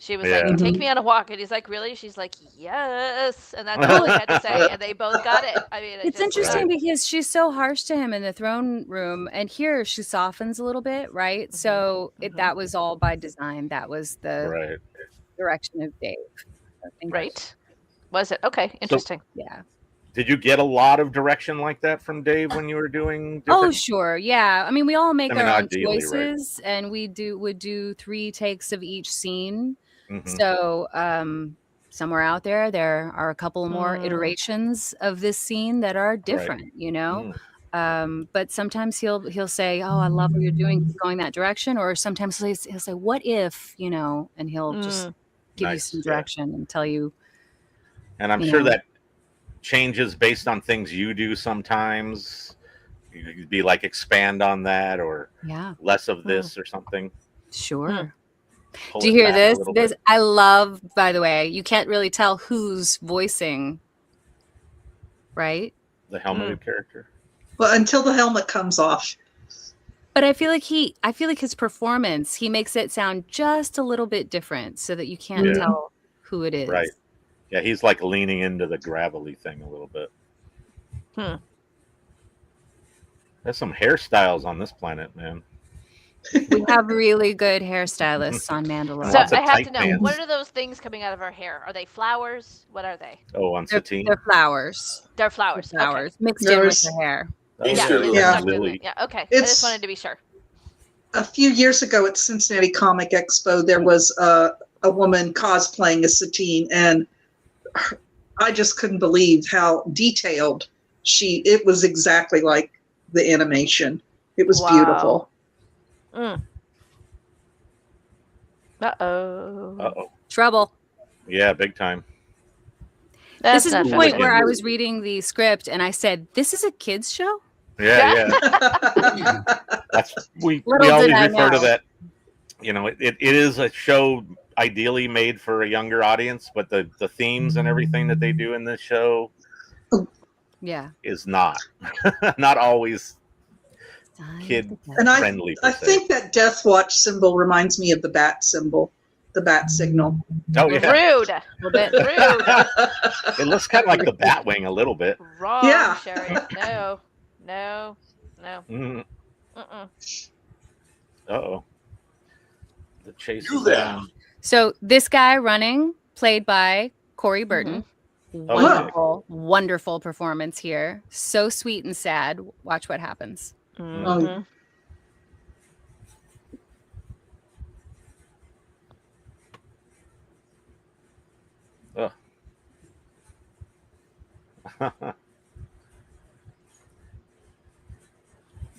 She was Yeah. like, "Take Mhm. me on a walk," and he's like, "Really?" She's like, "Yes," and that's all he had to say, and they both got it. I mean, It's interesting because she's so harsh to him in the throne room, and here she softens a little bit, right? So that was all by design. That was the Right. direction of Dave. I think right? Was it? Okay, interesting. Yeah. Did you get a lot of direction like that from Dave when you were doing Oh, sure. Yeah. I mean, we all make our own ideally, choices, right? And would do 3 takes of each scene. Mm-hmm. So somewhere out there are a couple more iterations of this scene that are different, right. you know. But sometimes he'll say, "Oh, I love what you're doing, keep going that direction," or sometimes he'll say, "What if," you know, and he'll just give you some direction and tell you. And I'm sure that changes based on things you do sometimes. You'd be like, expand on that, or less of this or something. Sure. Do you hear this? I love, by the way, you can't really tell who's voicing, right? The helmeted character. Well, until the helmet comes off. But I feel like his performance, he makes it sound just a little bit different so that you can't tell who it is. Right. Yeah, he's like leaning into the gravelly thing a little bit. There's some hairstyles on this planet, man. We have really good hairstylists on Mandalore. So I have to know, what are those things coming out of her hair? Are they flowers? What are they? Oh, on Satine? They're flowers. They're flowers. Okay. Mixed in with her hair. Yeah, okay. I just wanted to be sure. A few years ago at Cincinnati Comic Expo, there was a woman cosplaying as Satine, and I just couldn't believe how detailed it was, exactly like the animation. It was beautiful. Uh-oh. Trouble. Yeah, big time. This is the point where I was reading the script and I said, "This is a kids show?" Yeah. We always refer to that. You know, it is a show ideally made for a younger audience, but the themes and everything that they do in this show is not always kid friendly. I think that Death Watch symbol reminds me of the bat symbol, the bat signal. Oh yeah, rude. A little bit rude. It looks kind of like the Batwing a little bit. Wrong, Sherry. No. Uh-oh. The chase is down. So this guy running, played by Corey Burton. Wonderful performance here. So sweet and sad. Watch what happens. Oh.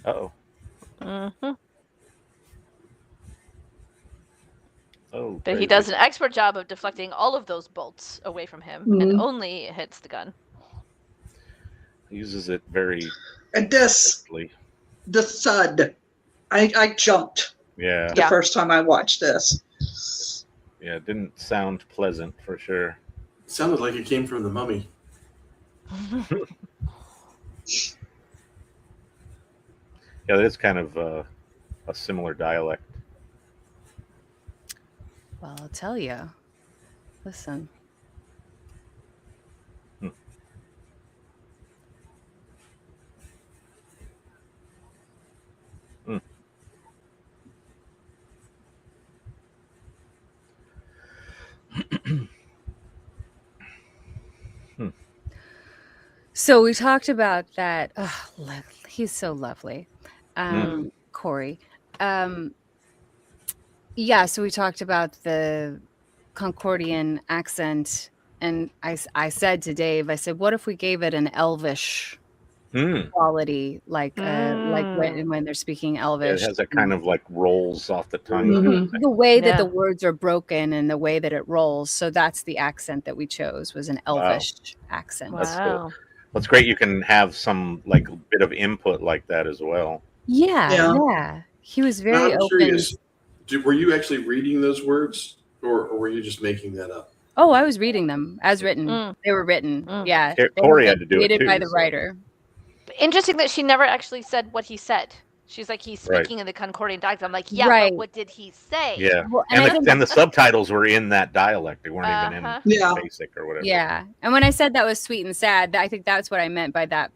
Uh-oh. Oh, but he does an expert job of deflecting all of those bolts away from him and only hits the gun. He uses it very and the thud. I jumped the first time I watched this. Yeah, it didn't sound pleasant for sure. It sounded like it came from the Mummy. Yeah, that is kind of a similar dialect. Well, I'll tell you. Listen. So we talked about that. Oh, he's so lovely. Corey. Yeah, so we talked about the Concordian accent, and I said to Dave, I said, what if we gave it an Elvish quality, like when they're speaking Elvish? Yeah, it has that kind of like rolls off the tongue. The way that the words are broken and the way that it rolls. So that's the accent that we chose, was an Elvish accent. That's cool. That's great. You can have some like bit of input like that as well. Yeah. He was very open. Curious. Were you actually reading those words, or were you just making that up? Oh, I was reading them as written. They were written. Yeah. Corey had to do it too. By the writer. Interesting that she never actually said what he said. She's like, he's speaking in the Concordian dialect. I'm like, but what did he say? Yeah. Well, and the subtitles were in that dialect. They weren't even in basic or whatever. Yeah. And when I said that was sweet and sad, I think that's what I meant by that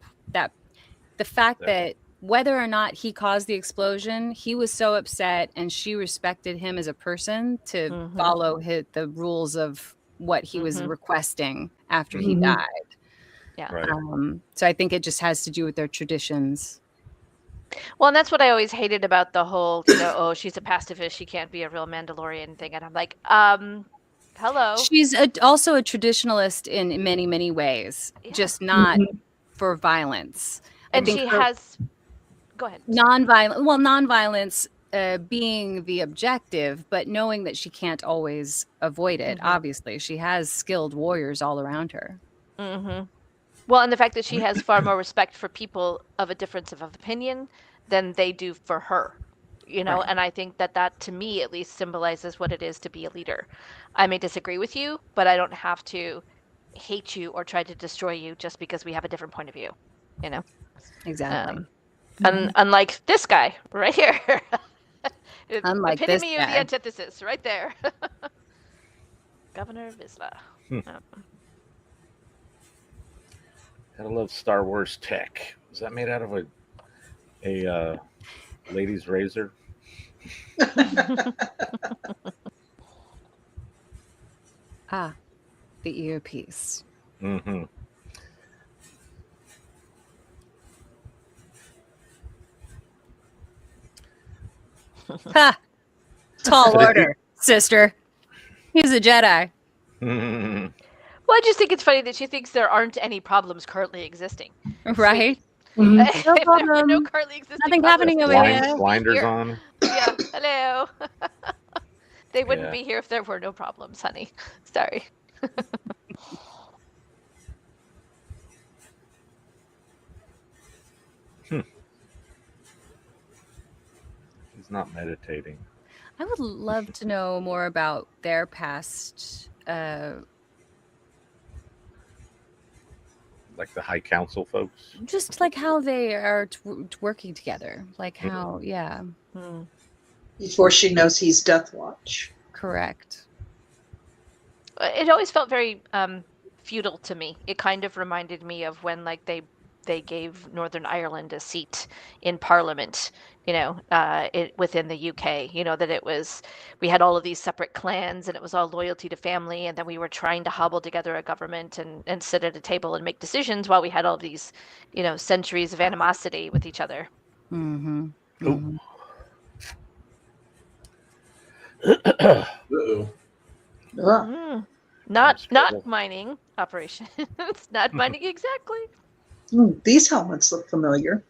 the fact that whether or not he caused the explosion, he was so upset, and she respected him as a person to follow the rules of what he was requesting after he died. Yeah. Right. So I think it just has to do with their traditions. Well, and that's what I always hated about the whole, oh, she's a pacifist, she can't be a real Mandalorian thing. And I'm like, hello. She's also a traditionalist in many, many ways, just not for violence. And she has, go ahead. Nonviolence being the objective, but knowing that she can't always avoid it. Obviously, she has skilled warriors all around her. Well, and the fact that she has far more respect for people of a difference of opinion than they do for her, Right. and I think that to me at least symbolizes what it is to be a leader. I may disagree with you, but I don't have to hate you or try to destroy you just because we have a different point of view, Exactly. And unlike this guy right here. Unlike this epitome of the guy. antithesis right there. Governor Vizsla. Gotta love Star Wars tech. Is that made out of a lady's razor? The earpiece. Ha! Tall order, sister. He's a Jedi. Well, I just think it's funny that she thinks there aren't any problems currently existing. Right? No problem. no currently existing. Nothing problems. happening over here. Blinders Here. on. Yeah. Hello. They wouldn't Yeah. be here if there were no problems, honey. Sorry. He's not meditating. I would love to know more about their past. Like the High Council folks. Just like how they are working together. Like how, yeah. Before she knows he's Death Watch. Correct. It always felt very feudal to me. It kind of reminded me of when they gave Northern Ireland a seat in Parliament, within the UK, that it was, we had all of these separate clans and it was all loyalty to family. And then we were trying to hobble together a government and sit at a table and make decisions while we had all these, centuries of animosity with each other. Ooh. Uh-oh. Not mining operations. Not mining exactly. These helmets look familiar.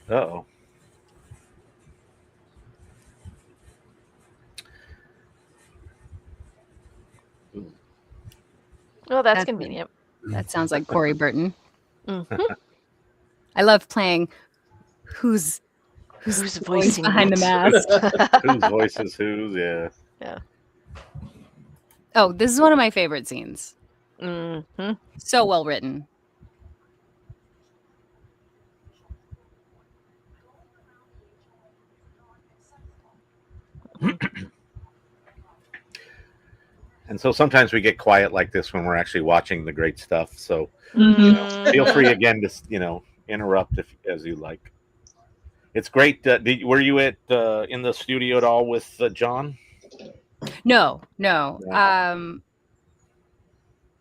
Uh-oh. Oh, that's convenient. That sounds like Corey Burton. I love playing who's voicing behind the mask. Whose voice is whose? Yeah. Yeah. Oh, this is one of my favorite scenes. So well written. And so sometimes we get quiet like this when we're actually watching the great stuff. So feel free again to interrupt as you like. It's great. Were you in the studio at all with John? No. Yeah.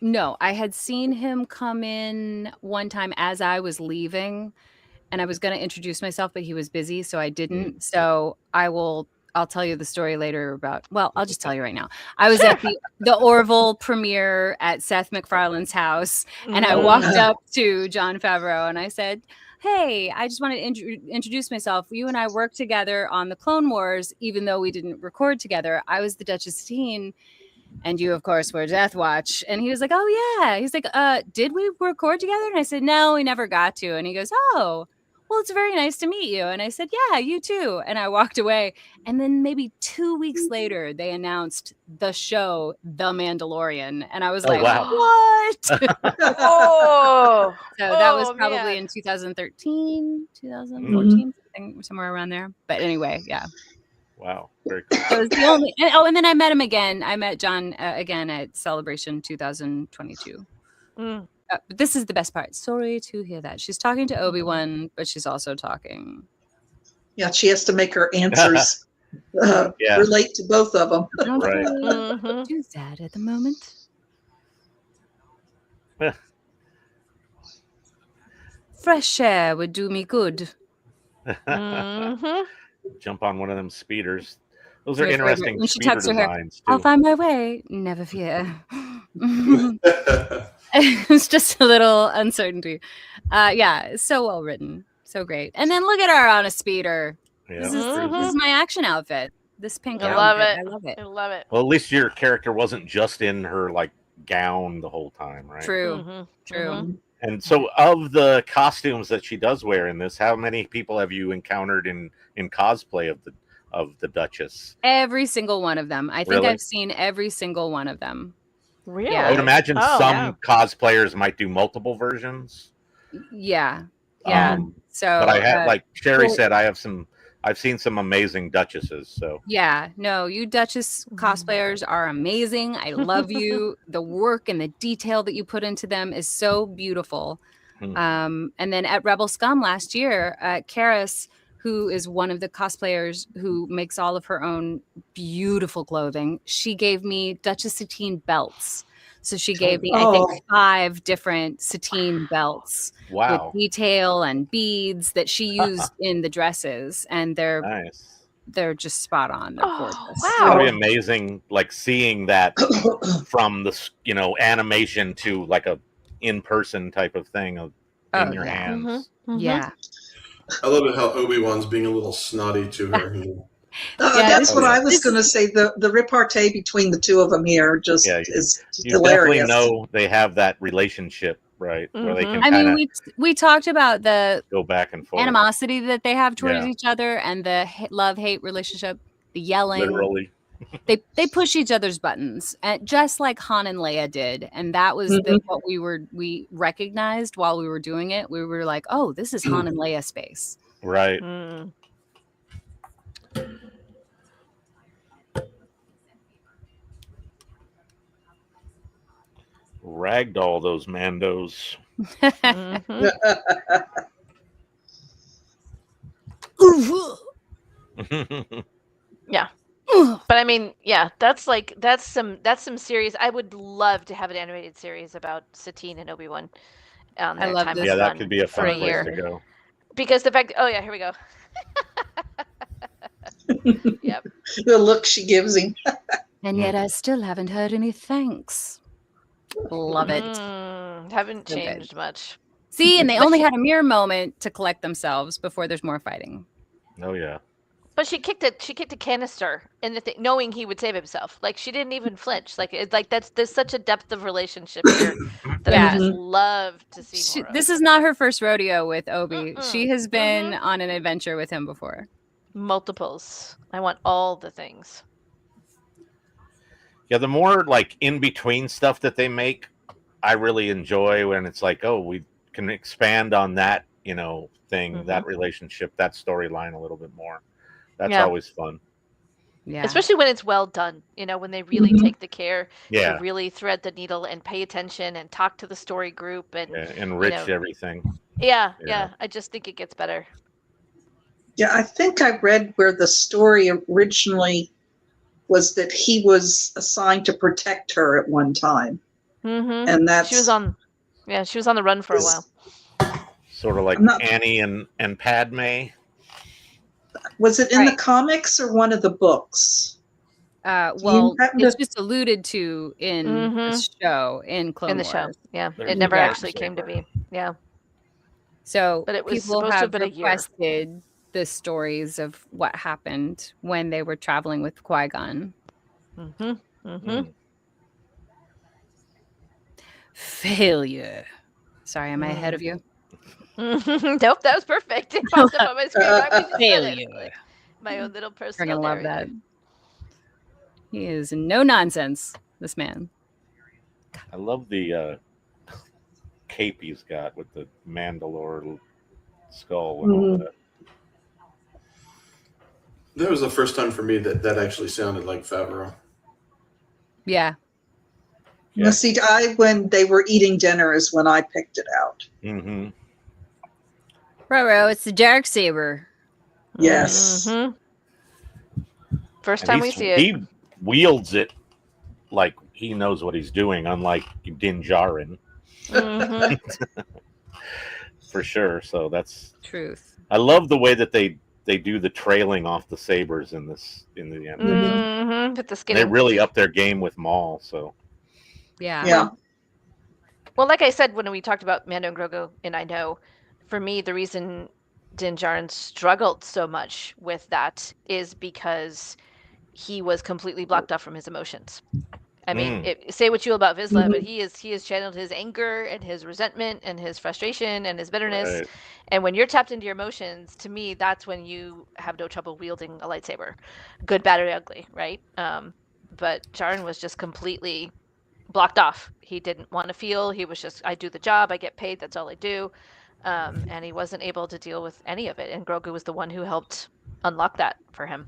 No, I had seen him come in one time as I was leaving, and I was going to introduce myself, but he was busy, so I didn't. So I'll tell you the story later about. Well, I'll just tell you right now. I was at the Orville premiere at Seth MacFarlane's house, and I walked up to Jon Favreau and I said, "Hey, I just wanted to introduce myself. You and I worked together on the Clone Wars, even though we didn't record together. I was the Duchess Satine, and you, of course, were Death Watch." And he was like, "Oh, yeah." He's like, "Did we record together?" And I said, "No, we never got to." And he goes, "Oh, well, it's very nice to meet you." And I said, "Yeah, you too." And I walked away. And then maybe 2 weeks later, they announced the show, The Mandalorian. And I was like, wow. "What?" Oh. So that was Oh, probably man. in 2013, 2014, somewhere around there. But anyway, yeah. Wow. Very cool. That was the only. And then I met him again. I met John again at Celebration 2022. But this is the best part. Sorry to hear that. She's talking to Obi-Wan, but she's also talking Yeah, she has to make her answers relate to both of them. Right. Do that at the moment. Fresh air would do me good. Jump on one of them speeders. Those are My favorite. interesting When she speeder tucks her hair, designs I'll too. find my way. Never fear. It's just a little uncertainty. Yeah, so well written. So great. And then look at her on a speeder. Yeah. This is my action outfit. This pink I outfit. love it. I love it. I love it. Well, at least your character wasn't just in her like gown the whole time, right? True. True. And so, of the costumes that she does wear in this, how many people have you encountered in cosplay of the Duchess? Every single one of them. I think Really? I've seen every single one of them. Really? Yeah. I would imagine Oh, some yeah. cosplayers might do multiple versions. Yeah. Yeah. So, but I had, like Sherry well- said, I've seen some amazing Duchesses. So yeah, no, you Duchess cosplayers are amazing. I love you. The work and the detail that you put into them is so beautiful. And then at Rebel Scum last year, Karis, who is one of the cosplayers who makes all of her own beautiful clothing, she gave me Duchess Satine belts. So she gave me, I think, 5 different Satine belts with detail and beads that she used in the dresses, and they're just spot on. They're gorgeous. It's really amazing, like seeing that from the animation to like a in-person type of thing in your hands. Yeah. I love it how Obi-Wan's being a little snotty to her. That's what I was going to say. The repartee between the two of them here just is you hilarious. Definitely know they have that relationship, right? Where they can I mean, we talked about the go back and forth animosity that they have towards each other, and the love-hate relationship, the yelling. Literally. They push each other's buttons, just like Han and Leia did, and that was what we recognized while we were doing it. We were like, "Oh, this is Han and Leia space." Right. Ragdoll those Mandos. Yeah. But I mean, yeah, that's some serious. I would love to have an animated series about Satine and Obi-Wan. I love this. Yeah, that could be a fun for place year. to go. Because the fact, oh yeah, here we go. Yep. The look she gives him. And yet I still haven't heard any thanks. Love it. Haven't changed much. See, and they only had a mere moment to collect themselves before there's more fighting. Oh yeah. But she kicked a canister in the thing, knowing he would save himself. Like she didn't even flinch. There's such a depth of relationship here that I just love to see more of. This is not her first rodeo with Obi. She has been on an adventure with him before. Multiples. I want all the things. Yeah, the more like in between stuff that they make, I really enjoy when it's like, oh, we can expand on that, thing, that relationship, that storyline a little bit more. That's always fun. Yeah. Especially when it's well done, when they really take the care to really thread the needle and pay attention and talk to the story group and enrich everything. Yeah. I just think it gets better. Yeah, I think I read where the story originally was that he was assigned to protect her at one time. And that's she was on the run for a while. Sort of like Annie and Padme. Was it in the comics or one of the books? Well, it's just alluded to in the show, in Clone Wars. Show. Yeah, it never actually came to be. Yeah. So but it was people supposed have to have been a year. requested the stories of what happened when they were traveling with Qui-Gon. Failure. Sorry, am I ahead of you? Nope, that was perfect. It popped up on my screen. Failure. My own little personal. Freaking love that. He is no nonsense, this man. I love the cape he's got with the Mandalore skull and all that. That was the first time for me that actually sounded like Favreau. Yeah. Now, see, when they were eating dinner is when I picked it out. Roro, it's the Darksaber. Yes. First And time we see it. He wields it like he knows what he's doing, unlike Din Djarin. For sure. So that's truth. I love the way that they do the trailing off the sabers in the end. With the skinny. They really up their game with Maul. So Yeah. Well, like I said when we talked about Mando and Grogu, and I know for me the reason Din Djarin struggled so much with that is because he was completely blocked off from his emotions. I mean, say what you will about Vizsla, but he has channeled his anger and his resentment and his frustration and his bitterness. Right. And when you're tapped into your emotions, to me, that's when you have no trouble wielding a lightsaber, good, bad, or ugly, right? But Djarin was just completely blocked off. He didn't want to feel. He was just, I do the job, I get paid, that's all I do. And he wasn't able to deal with any of it. And Grogu was the one who helped unlock that for him.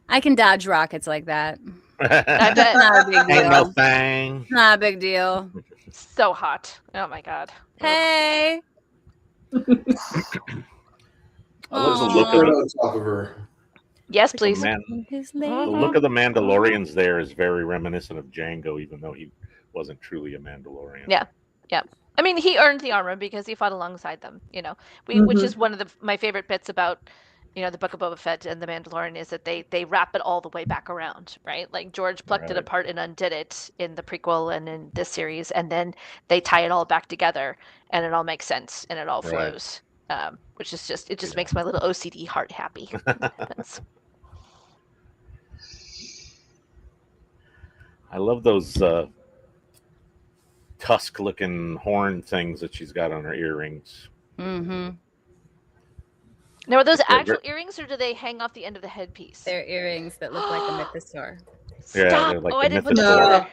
I can dodge rockets like that. I bet. Not a big deal. Ain't no thing. Not a big deal. So hot. Oh my god. Hey. I love the look Right of on top of her. Yes, please. the look of the Mandalorians there is very reminiscent of Django, even though he wasn't truly a Mandalorian. Yeah. I mean, he earned the armor because he fought alongside them. You know, which is one of my favorite bits about the Book of Boba Fett and the Mandalorian is that they wrap it all the way back around, right? Like George plucked it apart and undid it in the prequel and in this series, and then they tie it all back together, and it all makes sense and it all flows. Which is just makes my little OCD heart happy. I love those tusk-looking horn things that she's got on her earrings. Now, are those actual earrings, or do they hang off the end of the headpiece? They're earrings that look like a mythosaur. Yeah, they're like I the didn't put that mythosaur. together.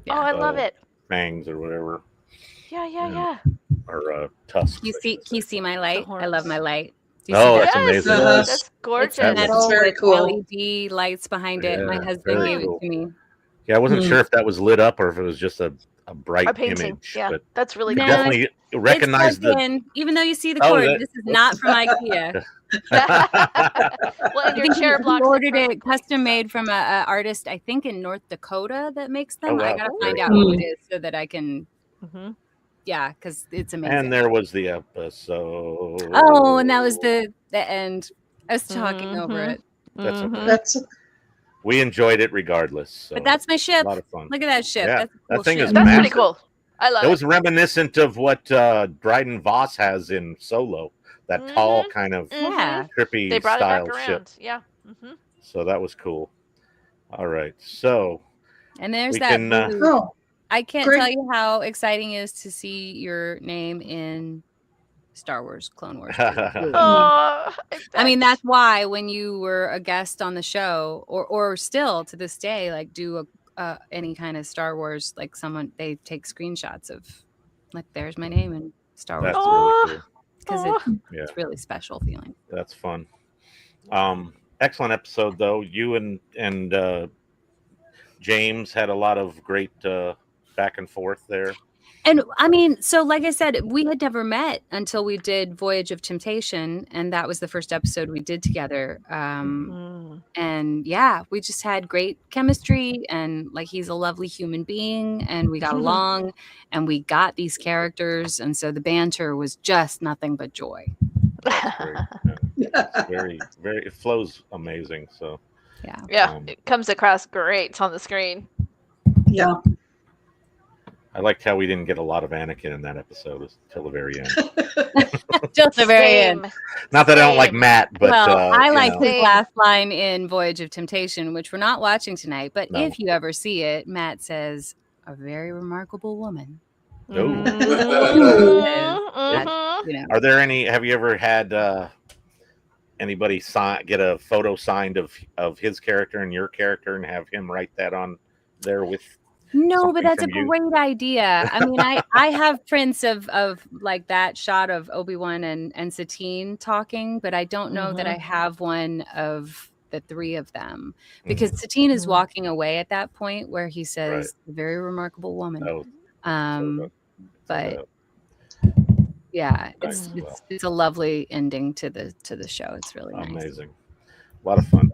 Oh, I love it. Fangs or whatever. Yeah. Or tusks. Can you see my light? I love my light. Do you Oh, see that's that? amazing. That's gorgeous. That's very cool. LED lights behind it. My Yeah, husband very gave it cool. to me. Yeah, I wasn't sure if that was lit up or if it was just a bright A painting. image. Yeah, But that's really No, cool. definitely recognize It's plugged in, even though you see the cord. This is not from IKEA. Well, and I your think chair he blocks. ordered it custom made from a artist, I think in North Dakota that makes them. Oh, wow. I gotta find Very out cool. who it is so that I can. Yeah, because it's amazing. And there was the episode. Oh, and that was the end. I was talking over it. That's okay. That's We enjoyed it regardless. So But that's my ship. a lot of fun. Look at that ship. Yeah, That's a that cool thing ship. is That's pretty massive. cool. I love It it. was reminiscent of what Dryden Voss has in Solo, that tall kind of Yeah. trippy They brought it style back ship. around. Yeah. So that was cool. All right, so And there's we that can, blue. oh, I can't great. tell you how exciting it is to see your name in Star Wars, Clone Wars. Oh, I mean, that's why when you were a guest on the show, or still to this day, like do any kind of Star Wars, like they take screenshots of, like, there's my name in Star Wars. that's really cool. Because Yeah. it's really special feeling. That's fun. Excellent episode, though. You and James had a lot of great back and forth there. And I mean, so like I said, we had never met until we did Voyage of Temptation, and that was the first episode we did together. And yeah, we just had great chemistry, and like he's a lovely human being, and we got along, and we got these characters, and so the banter was just nothing but joy. Great. It's very, very. It flows amazing. So Yeah, it comes across great on the screen. yeah. I liked how we didn't get a lot of Anakin in that episode until the very end. Just the very end. Same. Not that I don't like Matt, but Well, I like know. his last line in Voyage of Temptation, which we're not watching tonight. But No. if you ever see it, Matt says, "A very remarkable woman." Ooh. You know. Are there any? Have you ever had anybody get a photo signed of his character and your character, and have him write that on there with? No, but something that's a from you? great idea. I mean, I have prints of like that shot of Obi-Wan and Satine talking, but I don't know that I have one of the three of them, because Satine is walking away at that point where he says, "A very remarkable woman." Oh, But Yeah, Nice. it's a lovely ending to the show. It's really nice. Amazing. A lot of fun.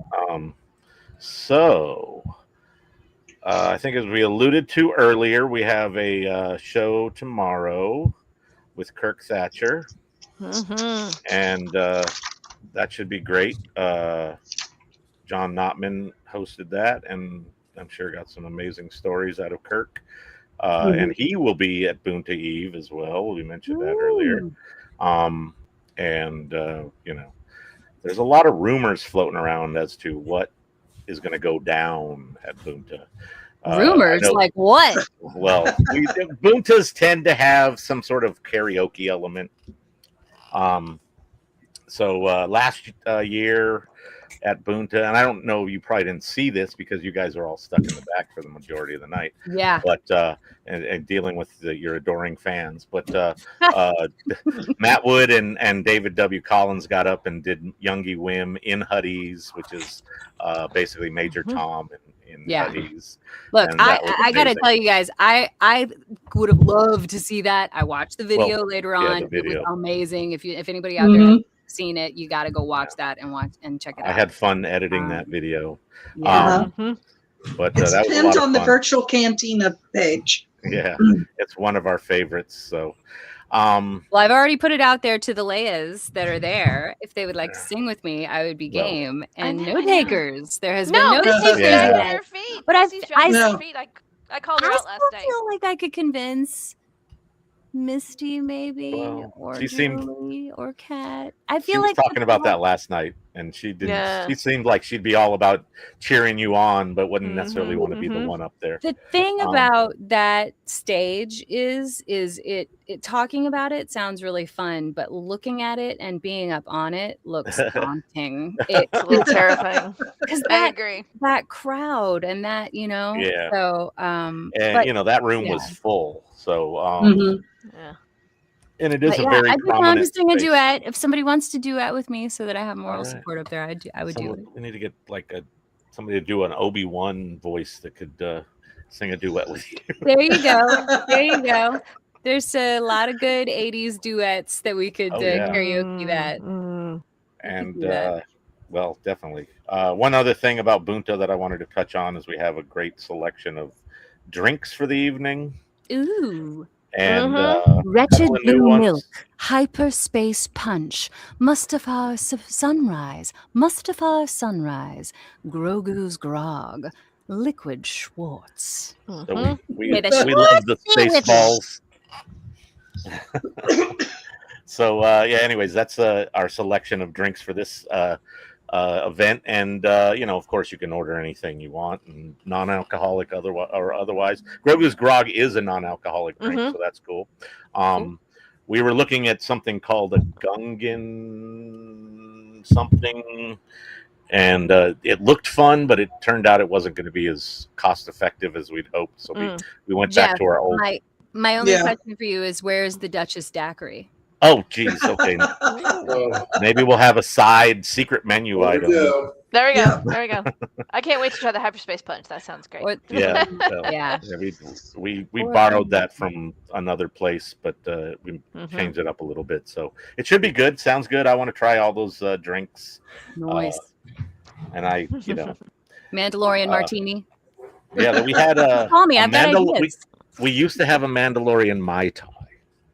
So I think as we alluded to earlier, we have a show tomorrow with Kirk Thatcher. And that should be great. John Notman hosted that, and I'm sure got some amazing stories out of Kirk. And he will be at Boonta Eve as well. We mentioned that earlier. And you know, there's a lot of rumors floating around as to what is going to go down at Boonta. Rumors like what? Well, Boontas tend to have some sort of karaoke element. So last year at Boonta, and I don't know, you probably didn't see this because you guys are all stuck in the back for the majority of the night. Yeah. But and dealing with your adoring fans. But Matt Wood and David W. Collins got up and did Youngie Wim in Huddies, which is basically Major Tom in Huddies. Look, I got to tell you guys, I would have loved to see that. I watched the video later on. It was amazing. If anybody out there has seen it, you got to go watch that and check it out. I had fun editing that video. Yeah. But it's that was pinned on the Virtual Cantina page. Yeah, it's one of our favorites. So, well, I've already put it out there to the Leias that are there. If they would like to sing with me, I would be game. And no takers. There has been no takers yet. But I called her out last night. I feel like I could convince Misty maybe, or she Julie, or Kat. I feel she was like talking about that last night, and she didn't. Yeah. She seemed like she'd be all about cheering you on, but wouldn't necessarily want to be the one up there. The thing about that stage is it talking about it sounds really fun, but looking at it and being up on it looks daunting. It's a little terrifying because I agree. That crowd and that Yeah. So and that room was full. So yeah. And it is a very I'd be prominent to sing a space. duet. If somebody wants to duet with me so that I have moral support up there, I would do it. We need to get like somebody to do an Obi-Wan voice that could sing a duet with you. There you go. There you go. There's a lot of good 80s duets that we could karaoke that. And well, definitely. One other thing about Boonta that I wanted to touch on is we have a great selection of drinks for the evening. Ooh. And Wretched Blue Milk, Hyperspace Punch, Mustafar Sunrise, Grogu's Grog, Liquid Schwartz. So we love the Spaceballs. So anyways, that's our selection of drinks for this event, and of course you can order anything you want, and non-alcoholic otherwise. Grogu's Grog is a non-alcoholic drink, so that's cool. We were looking at something called a Gungan something, and it looked fun, but it turned out it wasn't going to be as cost effective as we'd hoped. So we went back to our old. My only question for you is, where's the Duchess Daiquiri? Oh, geez. Okay. Maybe we'll have a side secret menu item. There we go. There we go. I can't wait to try the hyperspace punch. That sounds great. We borrowed that from another place, but we changed it up a little bit. So it should be good. Sounds good. I want to try all those drinks. Nice. And I, Mandalorian martini. Yeah, we had call me. I've got ideas. We used to have a Mandalorian Mai Tai.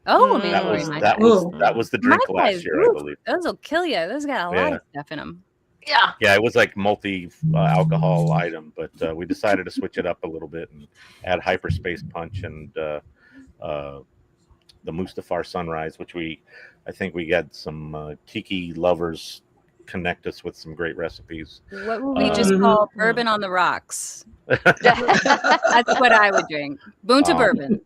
Oh, that was the drink last year, I believe. Those will kill you. Those got a lot of stuff in them. Yeah, it was like multi-alcohol item, but we decided to switch it up a little bit and add Hyperspace Punch and the Mustafar Sunrise, which I think we got some tiki lovers connect us with some great recipes. What will we just call bourbon on the rocks? That's what I would drink. Boonta bourbon.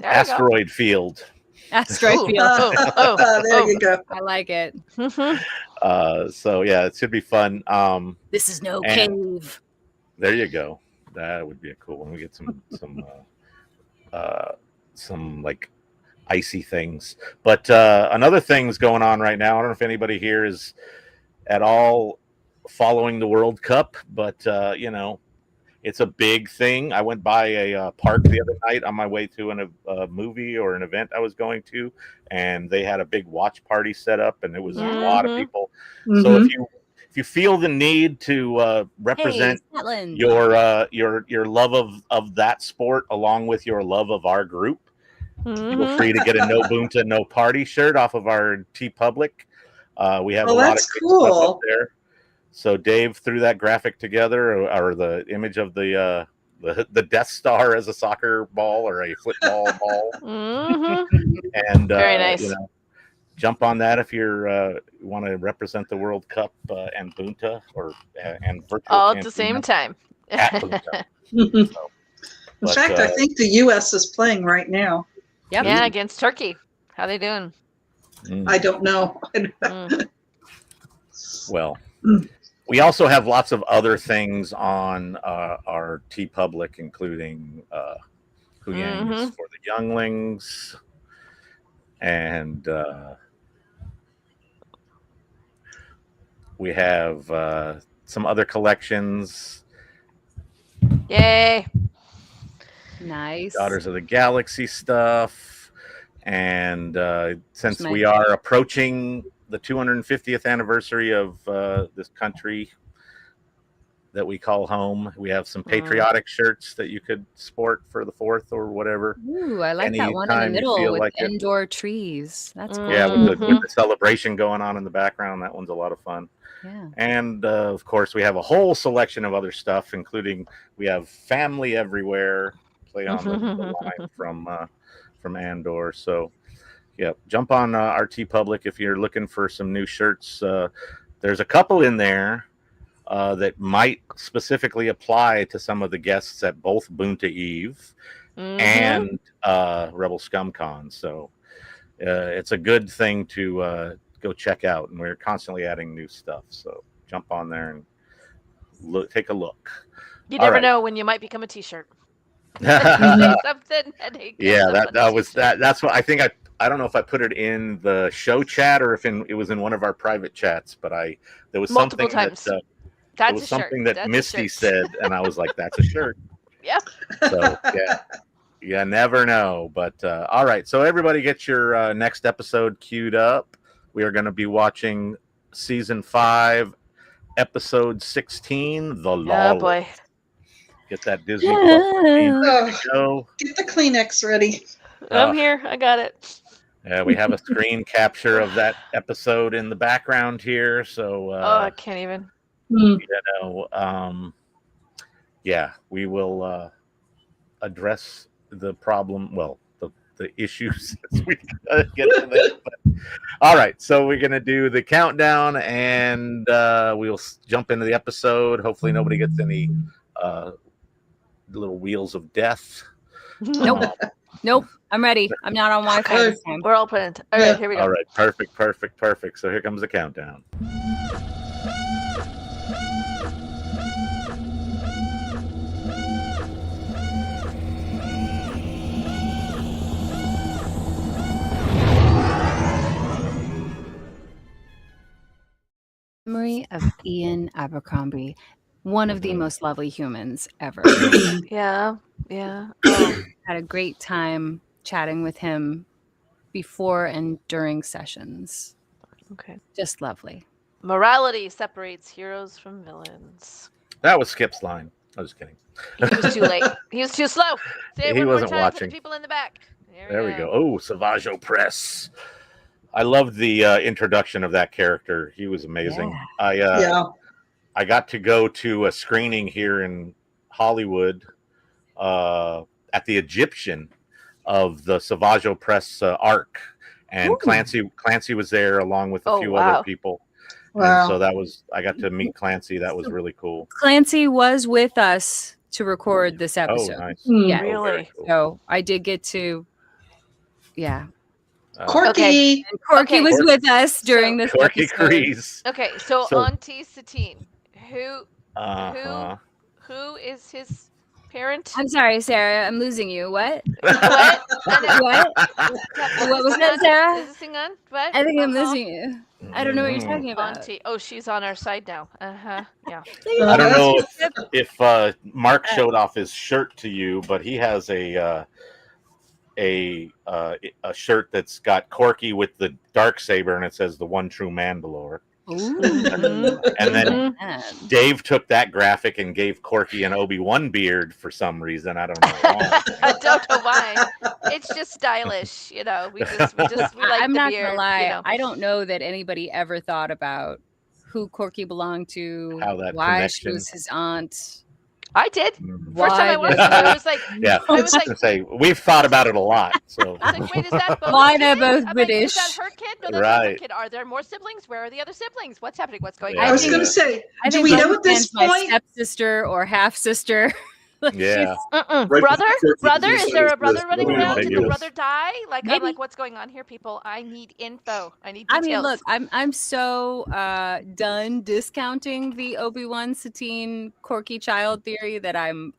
Asteroid Field. Asteroid Field. There you go. I like it. So it should be fun. This is no cave. There you go. That would be a cool one. We get some like icy things. But another thing's going on right now. I don't know if anybody here is at all following the World Cup, but It's a big thing. I went by a park the other night on my way to a movie or an event I was going to, and they had a big watch party set up, and it was a lot of people. So if you feel the need to represent your love of that sport along with your love of our group, feel free to get a No Bunta No Party shirt off of our TeePublic. We have a lot of good stuff up there. So Dave threw that graphic together, or the image of the Death Star as a soccer ball or a football ball. And very nice. You know, jump on that if you're want to represent the World Cup and Bunta and virtual all at the same time. At Bunta. In fact, I think the U.S. is playing right now. Yep. Yeah, against Turkey. How they doing? I don't know. Well, we also have lots of other things on our TeePublic, including Huyangs for the younglings, and we have some other collections. Yay! Nice. Daughters of the Galaxy stuff. And since we are approaching the 250th anniversary of this country that we call home, we have some patriotic shirts that you could sport for the 4th or whatever. Ooh, I like that one in the middle with indoor trees. That's cool. Yeah, with the celebration going on in the background. That one's a lot of fun. Yeah. And of course, we have a whole selection of other stuff, including we have Family Everywhere, play on the line from Andor. So, yeah, jump on our TeePublic if you're looking for some new shirts. There's a couple in there that might specifically apply to some of the guests at both Bunta Eve and Rebel ScumCon. So it's a good thing to go check out, and we're constantly adding new stuff. So jump on there and take a look. You never know when you might become a T-shirt. Something. Yeah, that was that. That's what I think. I don't know if I put it in the show chat or if it was in one of our private chats, but there was multiple something times. There was something that Misty said, and I was like, "That's a shirt." Yeah. So yeah, you never know. But all right, so everybody get your next episode queued up. We are going to be watching season 5, episode 16, The Law. Oh boy. Get that Disney Plus show. Get the Kleenex ready. I'm here. I got it. We have a screen capture of that episode in the background here. So I can't even. You know, yeah, we will address the problem. Well, the issues as we get to that. But, all right, so we're gonna do the countdown, and we'll jump into the episode. Hopefully, nobody gets any little wheels of death. Nope. Nope. I'm ready. I'm not on Wi-Fi this time. We're all put all right, here we go. All right, perfect. So here comes the countdown. Memory of Ian Abercrombie, one of the most lovely humans ever. Yeah. Had a great time chatting with him before and during sessions. Okay. Just lovely. Morality separates heroes from villains. That was Skip's line. I was just kidding. He was too late. He was too slow. Say it He one wasn't more time watching. For the people in the back. There we go. Oh, Savaggio Press. I loved the introduction of that character. He was amazing. Yeah. I got to go to a screening here in Hollywood at the Egyptian of the Savaggio Press arc, and Ooh. Clancy was there along with a few other people. Wow. And so I got to meet Clancy. That was really cool. Clancy was with us to record this episode. Oh, nice. Yeah. Really? Cool. So I did get to, yeah. Corky. Okay. And Corky was with us during this Corky episode. Kryze. Okay, so Auntie Satine, who is his parent. I'm sorry, Sarah. I'm losing you. What? What? What? What was that, Sarah? Is this thing on? What? I think I'm losing you. I don't know what you're talking about. Auntie. Oh, she's on our side now. Yeah. I don't know if Mark showed off his shirt to you, but he has a shirt that's got Corky with the Darksaber, and it says "The One True Mandalore." Ooh. And then Dave took that graphic and gave Corky an Obi-Wan beard for some reason. I don't know why. I don't know why. It's just stylish, you know. We like I'm the not beard, gonna lie. you know. I don't know that anybody ever thought about who Corky belonged to, How that why connection. she was his aunt. I did. Why First time I watched it, I was like, Yeah, I was like, say we've thought about it a lot. So I was like, wait, is that both? Why they're kids? both I'm like, British? is that her kid? No, that's not her Right. kid. Are there more siblings? Where are the other siblings? What's happening? What's going Yeah. on? I was going to say, I do think we know Bo-Katan's at this my point? stepsister or half sister. yeah, Right Brother? before Brother? Jesus Is there a says brother this, running nobody around? Did the ambiguous. brother die? Like, I'm Maybe. like, what's going on here, people? I need info. I need I details. mean, look, I'm so done discounting the Obi-Wan Satine Corky child theory that I'm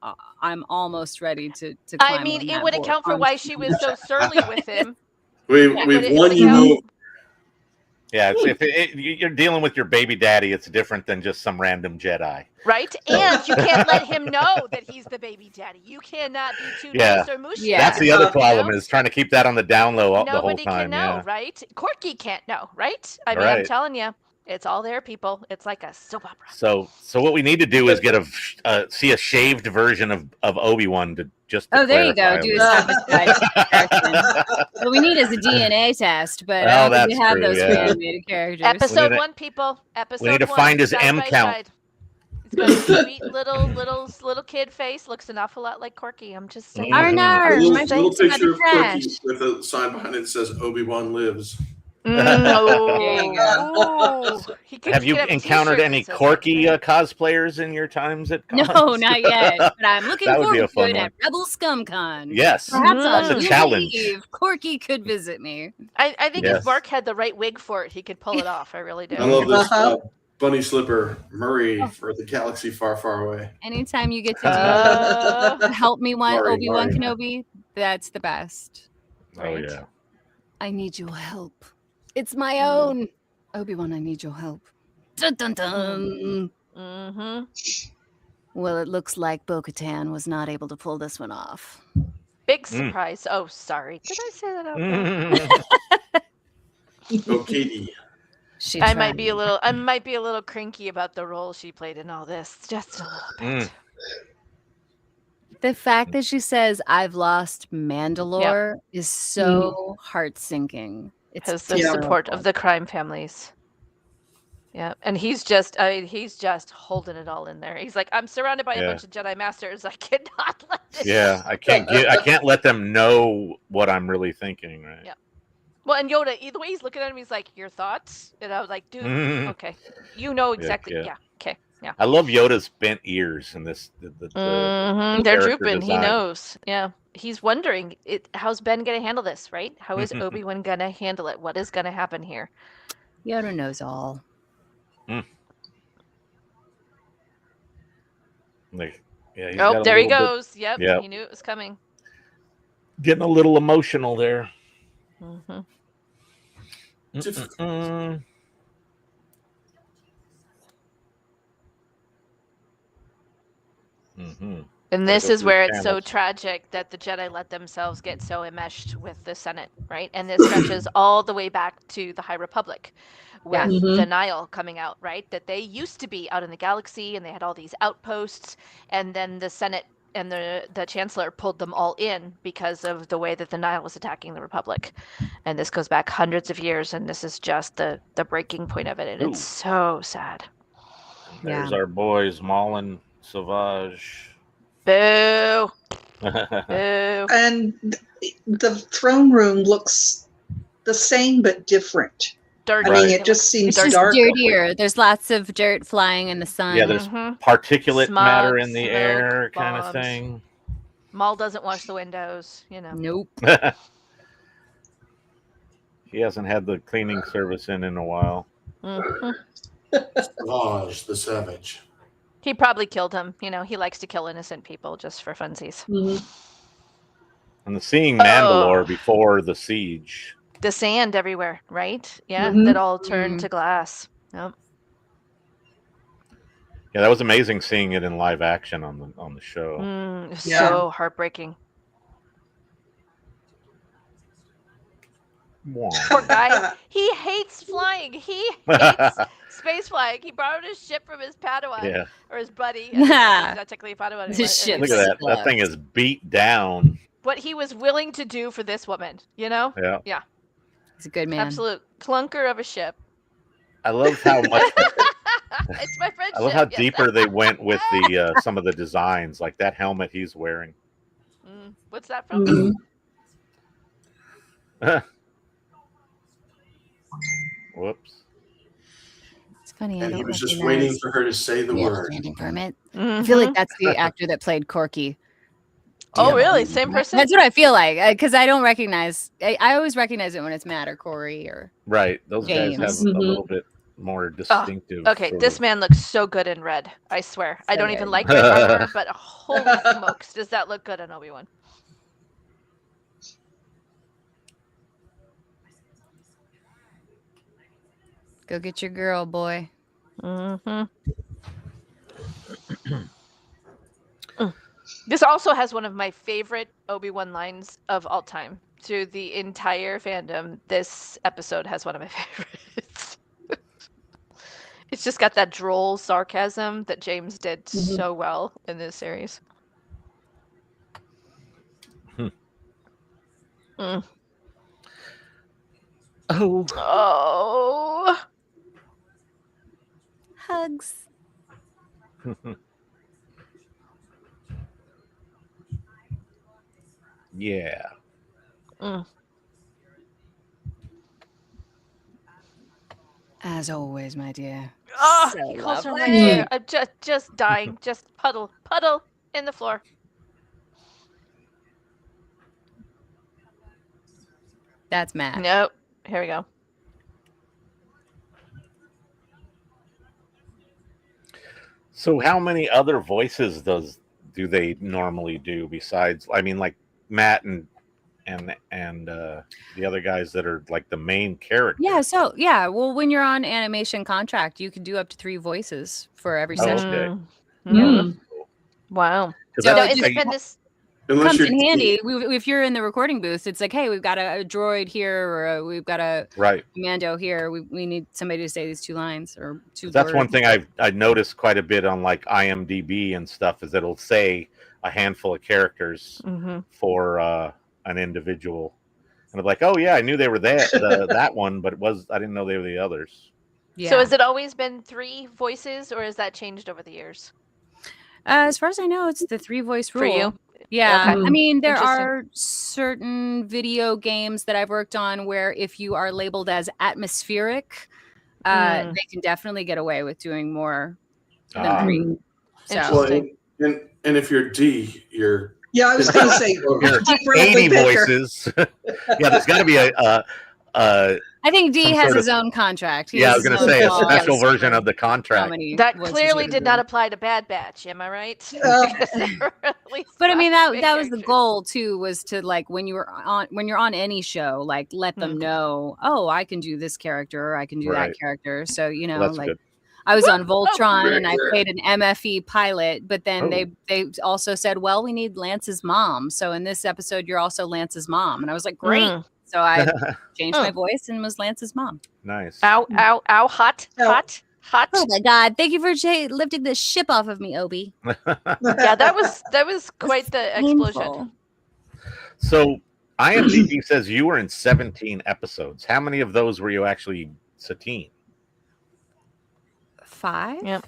almost ready to I climb mean, on it that would board- account for on why the she was so surly with him. We've But won it you counts. over. yeah. If you're dealing with your baby daddy, it's different than just some random Jedi. Right? And you can't let him know that he's the baby daddy. You cannot be too Yeah. nice or mushy. Yeah. That's the other You problem know? is trying to keep that on the down low the whole Nobody time. can know, Yeah. right? Corky can't know, right? I mean, I'm Right. telling you, it's all there, people. It's like a soap opera. So what we need to do is get see a shaved version of Obi-Wan to just. To Oh, there you go. clarify Do him. a side-by-side comparison. What we need is a DNA test, but Oh, I don't think that's we have true, those yeah. animated characters. Episode to- 1, people. Episode we need to 1, find his side M by count. side. He's got a sweet little kid face. Looks an awful lot like Corky. I'm just saying. Our Mhm. A nerve, little, my little face is picture of trash. Cookie with a sign behind it that says Obi-Wan lives. There you Oh, he could, Have he you could have a encountered t-shirt any that says Corky that. cosplayers in your times at No, cons? not yet. But I'm looking That would be forward a fun to it one. at Rebel ScumCon. Yes, Perhaps that's on a New challenge. Eve, Corky could visit me. I think Yes. if Mark had the right wig for it, he could pull it off. I really do. I love this Uh-huh. bunny slipper, Murray for the galaxy far, far away. Anytime you get to do help me one Mari, Obi-Wan Mari. Kenobi, that's the best. Oh Right. yeah. I need your help. It's my own. Obi-Wan, I need your help. Dun, dun, dun. Mm-hmm. Well, it looks like Bo-Katan was not able to pull this one off. Big Mm. surprise. Oh, sorry. Did I say that out loud? Oh, Katie. She I tried. might be a little cranky about the role she played in all this. Just a little bit. The fact that she says, I've lost Mandalore is so heart-sinking. It's Has the Yeah. support of the crime families. Yeah, and he's just holding it all in there. He's like, I'm surrounded by a Yeah. bunch of Jedi Masters. I cannot let this. Yeah, I can't let them know what I'm really thinking, right? Yeah. Well, and Yoda, the way he's looking at him, he's like, your thoughts? And I was like, dude, Mhm. okay. You know exactly. yeah. Yeah. Okay. Yeah. I love Yoda's bent ears and this. They're character drooping. He design. knows. Yeah. He's wondering, how's Ben going to handle this, right? How is Mhm. Obi-Wan going to handle it? What is going to happen here? Yoda knows all. Like, yeah, he's Oh, got a there he little bit- goes. Yep. Yep. He knew it was coming. Getting a little emotional there. Mm-hmm. Mm-mm-mm. Mhm. And Gotta this go is through where the it's so channels. tragic that the Jedi let themselves get so enmeshed with the Senate, right? And this stretches all the way back to the High Republic with Yeah. the Nile coming out, right? That they used to be out in the galaxy and they had all these outposts, and then the Senate and the Chancellor pulled them all in because of the way that the Nile was attacking the Republic. And this goes back hundreds of years, and this is just the breaking point of it. And it's so sad. There's our boys, Maul Savage. Boo! Boo! And the throne room looks the same but different. Dirty. I mean, Right. it just seems It's just darker. dirtier. There's lots of dirt flying in the sun. Yeah, there's Mhm. particulate Smog, matter in the smoke, air, kind of bombs. thing. Maul doesn't wash the windows, you know. Nope. He hasn't had the cleaning service in a while. Mhm. Savage the Savage. He probably killed him. You know, he likes to kill innocent people just for funsies. Mhm. And seeing Mandalore before the siege. The sand everywhere, right? Yeah, Mhm. that all turned to glass. Yep. Yeah, that was amazing seeing it in live action on the show. Yeah. So heartbreaking. Poor guy. He hates flying. He hates space flying. He borrowed his ship from his Padawan or his buddy. He's not technically a Padawan. His ship. Look at that. That thing is beat down. What he was willing to do for this woman, you know? Yeah. Yeah. He's a good man. Absolute clunker of a ship. I love how much. It's my friendship. I love how deeper they went with the some of the designs, like that helmet he's wearing. What's that from? Whoops. It's funny. And he was just waiting for her to say the word. Landing permit. I feel like that's the actor that played Corky. Oh, really? Same person? That's what I feel like, because I don't recognize. I always recognize it when it's Matt or Corey or right. Those James. guys have a little bit more distinctive. Okay, this man looks so good in red. I swear. I don't even like red armor, but holy smokes, does that look good on Obi-Wan? Go get your girl, boy. This also has one of my favorite Obi-Wan lines of all time. To the entire fandom, this episode has one of my favorites. It's just got that droll sarcasm that James did so well in this series. Oh. Hugs. Yeah. As always, my dear. Oh, So he calls her my lovely. dear. I'm just dying. Just puddle in the floor. That's Matt. Nope. Here we go. So how many other voices do they normally do besides? I mean, like Matt and the other guys that are like the main character. Yeah. So well, when you're on animation contract, you can do up to 3 voices for every session. Okay. Wow. So it's been this. Comes in handy if you're in the recording booth. It's like, hey, we've got a droid here, or we've got a commando here. We need somebody to say these 2 lines or 2 That's words. one thing I've noticed quite a bit on like IMDb and stuff is it'll say a handful of characters for an individual, and I'm like, oh yeah, I knew they were that one, but I didn't know they were the others. Yeah. So has it always been 3 voices, or has that changed over the years? As far as I know, it's the 3 voice rule. For you? Yeah. Okay. I mean, there are certain video games that I've worked on where if you are labeled as atmospheric, they can definitely get away with doing more than 3. Interesting. Well, and if you're D, you're... Yeah, I was going to say, You're 80 voices. Yeah, there's got to be a I think D has his own contract. I was going to say a special version of the contract. That clearly did not apply to Bad Batch. Am I right? But I mean, that was the goal too, was to like when you're on any show, like let them know, oh, I can do this character, or I can do that character. So like good. I was on Voltron and I played an MFE pilot, but then they also said, well, we need Lance's mom. So in this episode, you're also Lance's mom, and I was like, great. So I changed my voice and was Lance's mom. Nice. Ow, ow, ow, hot. Oh my God. Thank you for lifting this ship off of me, Obi. Yeah, that was quite the explosion. So IMDb says you were in 17 episodes. How many of those were you actually Satine? 5? Yep.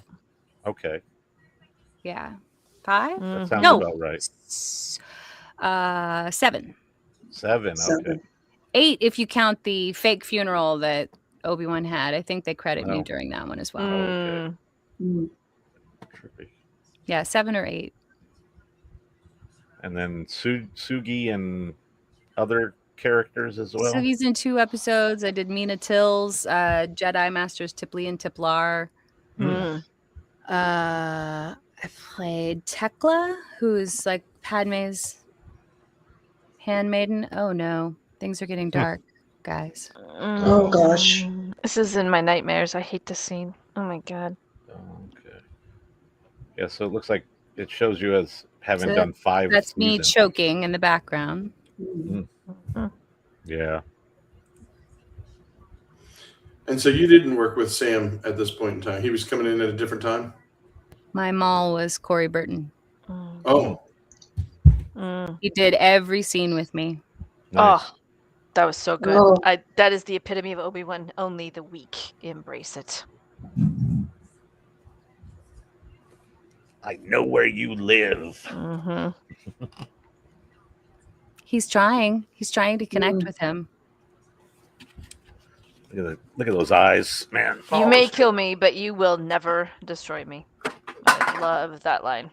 Okay. Yeah. 5? That sounds about right. 7. 7, okay. 8 if you count the fake funeral that Obi-Wan had. I think they credit me during that one as well. Okay. Yeah, 7 or 8. And then Sugi and other characters as well. Sugi's in 2 episodes. I did Mina Tills, Jedi Masters Tipley and Tiplar. I played Tekla, who's like Padme's handmaiden. Oh no, things are getting dark, guys. Oh, gosh. This is in my nightmares. I hate this scene. Oh my god. Okay. Yeah, so it looks like it shows you as having So done 5 That's me seasons. choking in the background. Yeah. And so you didn't work with Sam at this point in time. He was coming in at a different time. My mall was Corey Burton. Oh, He did every scene with me. Nice. Oh, that was so good. Oh. That is the epitome of Obi-Wan. Only the weak embrace it. I know where you live. He's trying. He's trying to connect with him. Look at those eyes, man. You may kill me, but you will never destroy me. I love that line.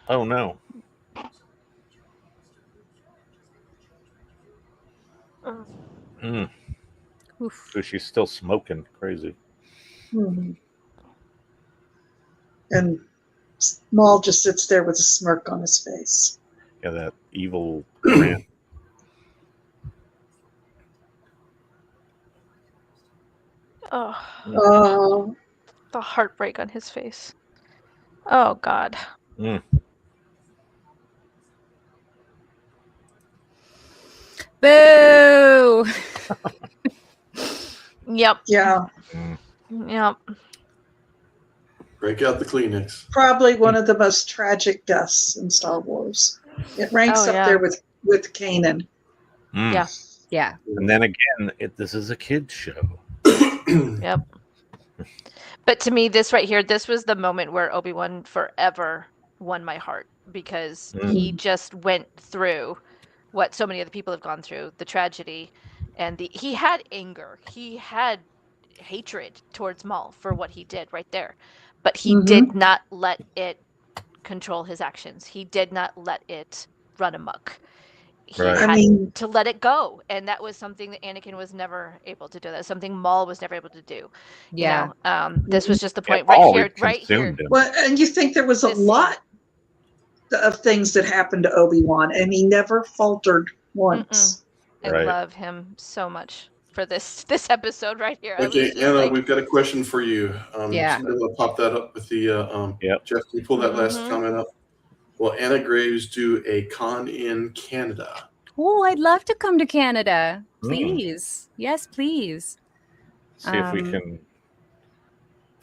Oh no. So she's still smoking. Crazy. And Maul just sits there with a smirk on his face. Yeah, that evil grin. Oh, The heartbreak on his face. Oh god. Boo! Yep. yeah. Yep. break out the Kleenex. Probably one of the most tragic deaths in Star Wars. It ranks Oh, up yeah. there with Kanan. Yeah. Yeah. And then again, this is a kid's show. Yep. But to me, this right here, this was the moment where Obi-Wan forever won my heart, because he just went through what so many other people have gone through, the tragedy, and he had anger, he had hatred towards Maul for what he did right there, but he did not let it control his actions. He did not let it run amok. He had to let it go, and that was something that Anakin was never able to do. That's something Maul was never able to do. Yeah. You know, this was just the point Maul right here. consumed him. Well, and you think there was a This lot of things that happened to Obi-Wan, and he never faltered once. I love him so much for this episode right here. Okay, Anna, we've got a question for you. Yeah. Somebody want to pop that up with the Jeff, can you pull that last comment up? Will Anna Graves do a con in Canada? Oh, I'd love to come to Canada. Please. Yes, please. See if we can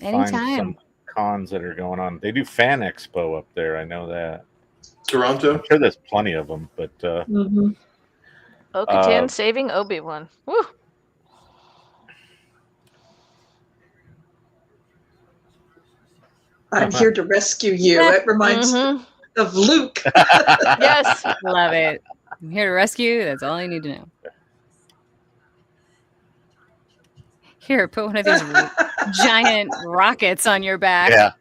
anytime. find some cons that are going on. They do Fan Expo up there. I know that. Toronto? I'm sure there's plenty of them, but Bo-Katan saving Obi-Wan. Woo! I'm here to rescue you. It reminds me of Luke. Yes. Love it. I'm here to rescue. That's all you need to know. Here, put one of these giant rockets on your back. yeah.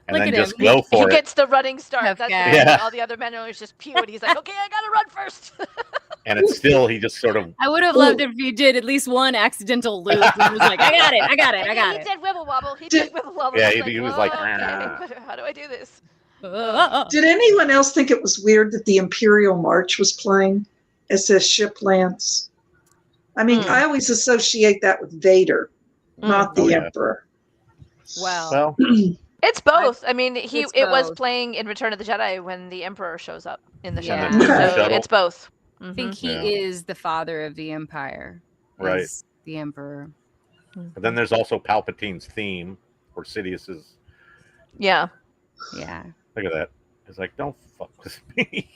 And Look then at just him. go for He it. gets the running start. Tough That's guy. the Yeah. all the other men are just pew, and he's like, okay, I gotta run first. And it's still, he just sort of, I would have loved if you did at least one accidental loop and was like, I got it. He did wibble wobble. He did wibble wobble. Yeah, He's he was like, okay, how do I do this? Did anyone else think it was weird that the Imperial March was playing as the ship lands? I mean, I always associate that with Vader, not the Emperor. Well, it's both. I mean, it was both. playing in Return of the Jedi when the Emperor shows up in the Yeah. shuttle. The So shuttle. it's both. I think he is the father of the Empire. Right. Is the Emperor. but then there's also Palpatine's theme, or Sidious's. Yeah. Yeah. Look at that. It's like, don't fuck with me.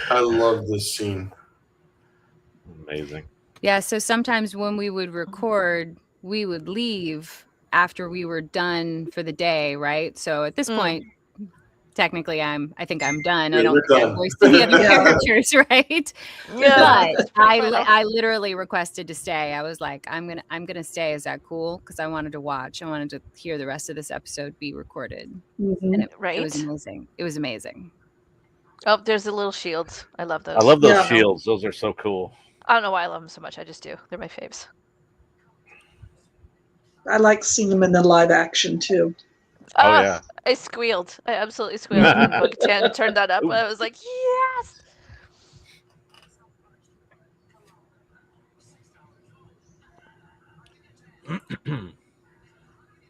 I love this scene. Amazing. Yeah. So sometimes when we would record, we would leave after we were done for the day, right? So at this point, technically I think I'm done. Yeah, I don't we're think I done. voiced any other Yeah. characters, right? Yeah. But I literally requested to stay. I was like, I'm gonna stay. Is that cool? Because I wanted to watch. I wanted to hear the rest of this episode be recorded. Mhm. And it was Right. amazing. It was amazing. Oh, there's the little shields. I love those. I love those Yeah. shields. Those are so cool. I don't know why I love them so much. I just do. They're my faves. I like seeing them in the live action too. Oh, yeah. I squealed. I absolutely squealed when Bo-Katan turned that up. I was like, yes.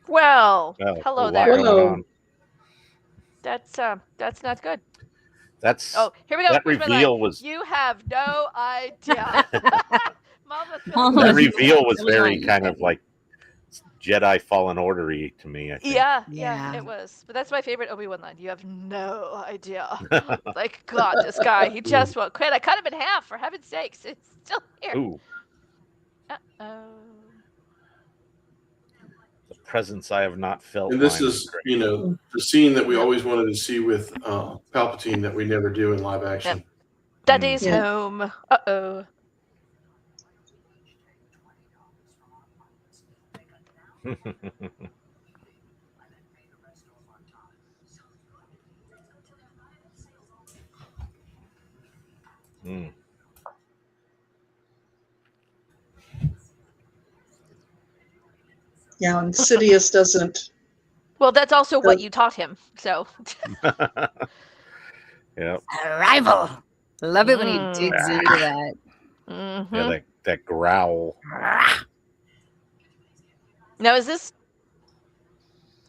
Well, hello a lot there. going Whoa. on. That's not good. That's Oh, here we go. that Here's my line. reveal was You have no idea. Mama Mama- that reveal was Really very not kind you. of like Jedi Fallen Order-y to me. I think. Yeah, Yeah. it was. But that's my favorite Obi-Wan line. You have no idea. Like, God, this guy, he just won't quit. I cut him in half, for heaven's sakes. It's still here. Ooh, Uh-oh. the presence I have not felt. And this line is, great. you know, the scene that we always wanted to see with Palpatine that we never do in live action. Daddy's Yeah. home. Uh-oh. Mm. Yeah, and Sidious doesn't. Well, that's also what you taught him. So, Yeah, Arrival. Love it when he Mm. digs into that. mhm. yeah, that growl. Now, is this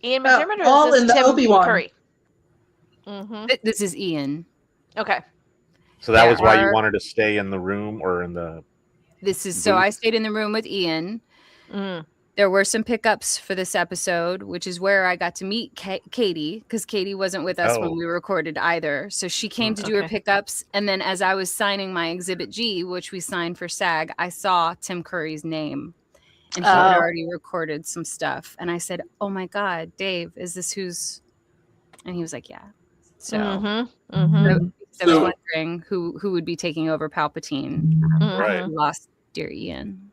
Ian McDermott or all is this in the Tim Obi-Wan. Curry? Mm-hmm. This is Ian. Okay. So that There was why you are- wanted to stay in the room or in the. This is so I stayed in the room with Ian. Mm. There were some pickups for this episode, which is where I got to meet Katie, because Katie wasn't with us when Oh. we recorded either. So she came to do her Okay. pickups. And then as I was signing my Exhibit G, which we signed for SAG, I saw Tim Curry's name. And he had Oh. already recorded some stuff. And I said, "Oh my God, Dave, is this who's..." And he was like, "Yeah." So Mm-hmm. Mm-hmm. I was So- wondering who would be taking over Palpatine. Right. We lost dear Ian.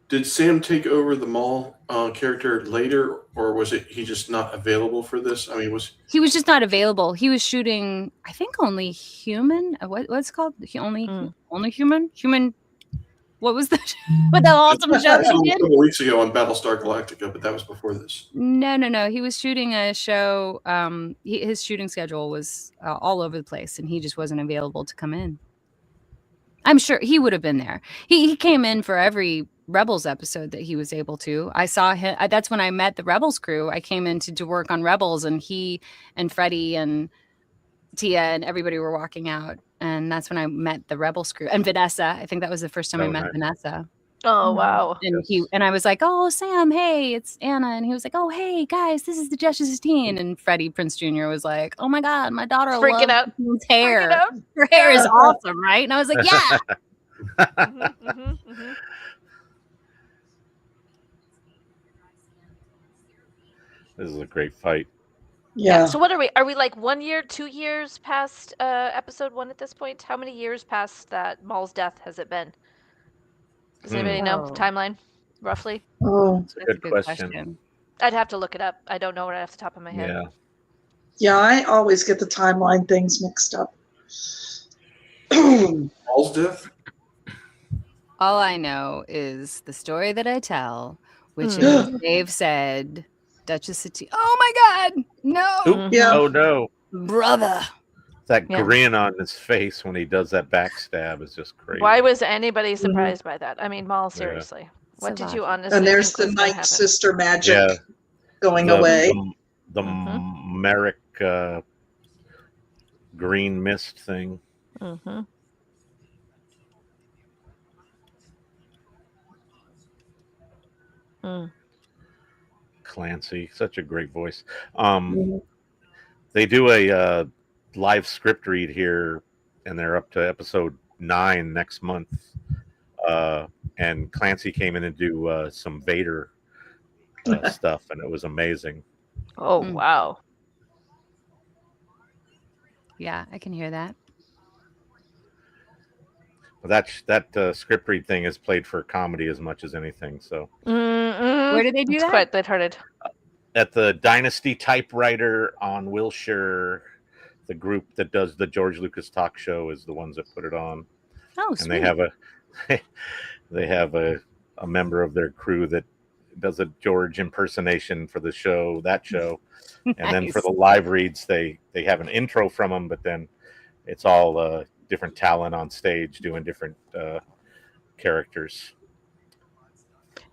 Did Sam take over the Maul character later, or was it he just not available for this? I mean, He was just not available. He was shooting, I think, only human. What's it called? Only human. What was that? What the awesome show a he did? couple weeks ago on Battlestar Galactica, but that was before this. No. He was shooting a show. His shooting schedule was all over the place, and he just wasn't available to come in. I'm sure he would have been there. He came in for every Rebels episode that he was able to. I saw him. That's when I met the Rebels crew. I came in to work on Rebels, and he and Freddie and Tia and everybody were walking out. And that's when I met the Rebels crew and Vanessa. I think that was the first time I met nice. Vanessa. Oh, wow. And I was like, "Oh, Sam, hey, it's Anna." And he was like, "Oh, hey, guys, this is the Duchess Satine." And Freddie Prinze Jr. was like, "Oh my God, my daughter Freaking loves out. Satine's hair. Freaking out. Her hair is awesome, right?" And I was like, "Yeah." Mm-hmm, mm-hmm, mm-hmm. This is a great fight. Yeah. So what are we? Are we like 1 year, 2 years past episode 1 at this point? How many years past that Maul's death has it been? Does anybody know the Oh. timeline, roughly? Oh, It's a good question. I'd have to look it up. I don't know right off the top of my head. Yeah. yeah. I always get the timeline things mixed up. Maul's death? All I know is the story that I tell, which Hmm. is Dave said, Duchess Satine. Oh my God, no, Oop. Yeah. Oh no. brother. That Yeah. grin on his face when he does that backstab is just crazy. Why was anybody surprised by that? I mean, Maul, seriously. What did you honestly And there's think the was gonna Night happen? Sister magic Yeah. going away. The Mhm. Merrick green mist thing. Mm-hmm. Mm. Clancy, such a great voice. Mhm. They do a live script read here, and they're up to episode 9 next month. And Clancy came in and do some Vader stuff, and it was amazing. Oh, Mm. wow. Yeah, I can hear that. Well, that script read thing is played for comedy as much as anything. So where do they do it's that? quite lighthearted. At the Dynasty Typewriter on Wilshire, the group that does the George Lucas talk show is the ones that put it on. Oh, and they have a member of their crew that does a George impersonation for the show, and then for the live reads they have an intro from him, but then it's all different talent on stage doing different characters.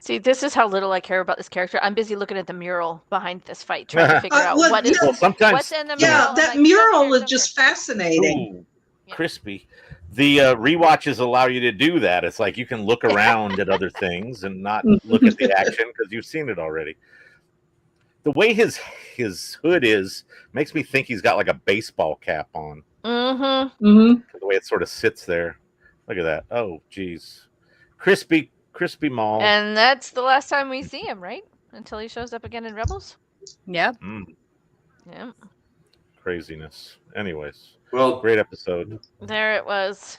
See, this is how little I care about this character. I'm busy looking at the mural behind this fight, trying to figure out what is sometimes, what's in the mural. Yeah, that mural is just fascinating. Ooh, crispy. The rewatches allow you to do that. It's like you can look around at other things and not look at the action because you've seen it already. The way his hood makes me think he's got like a baseball cap on. The way it sort of sits there. Look at that. Oh, geez. Crispy Maul. And that's the last time we see him, right? Until he shows up again in Rebels. Yep. Yeah. Craziness. Anyways. Well, great episode. There it was.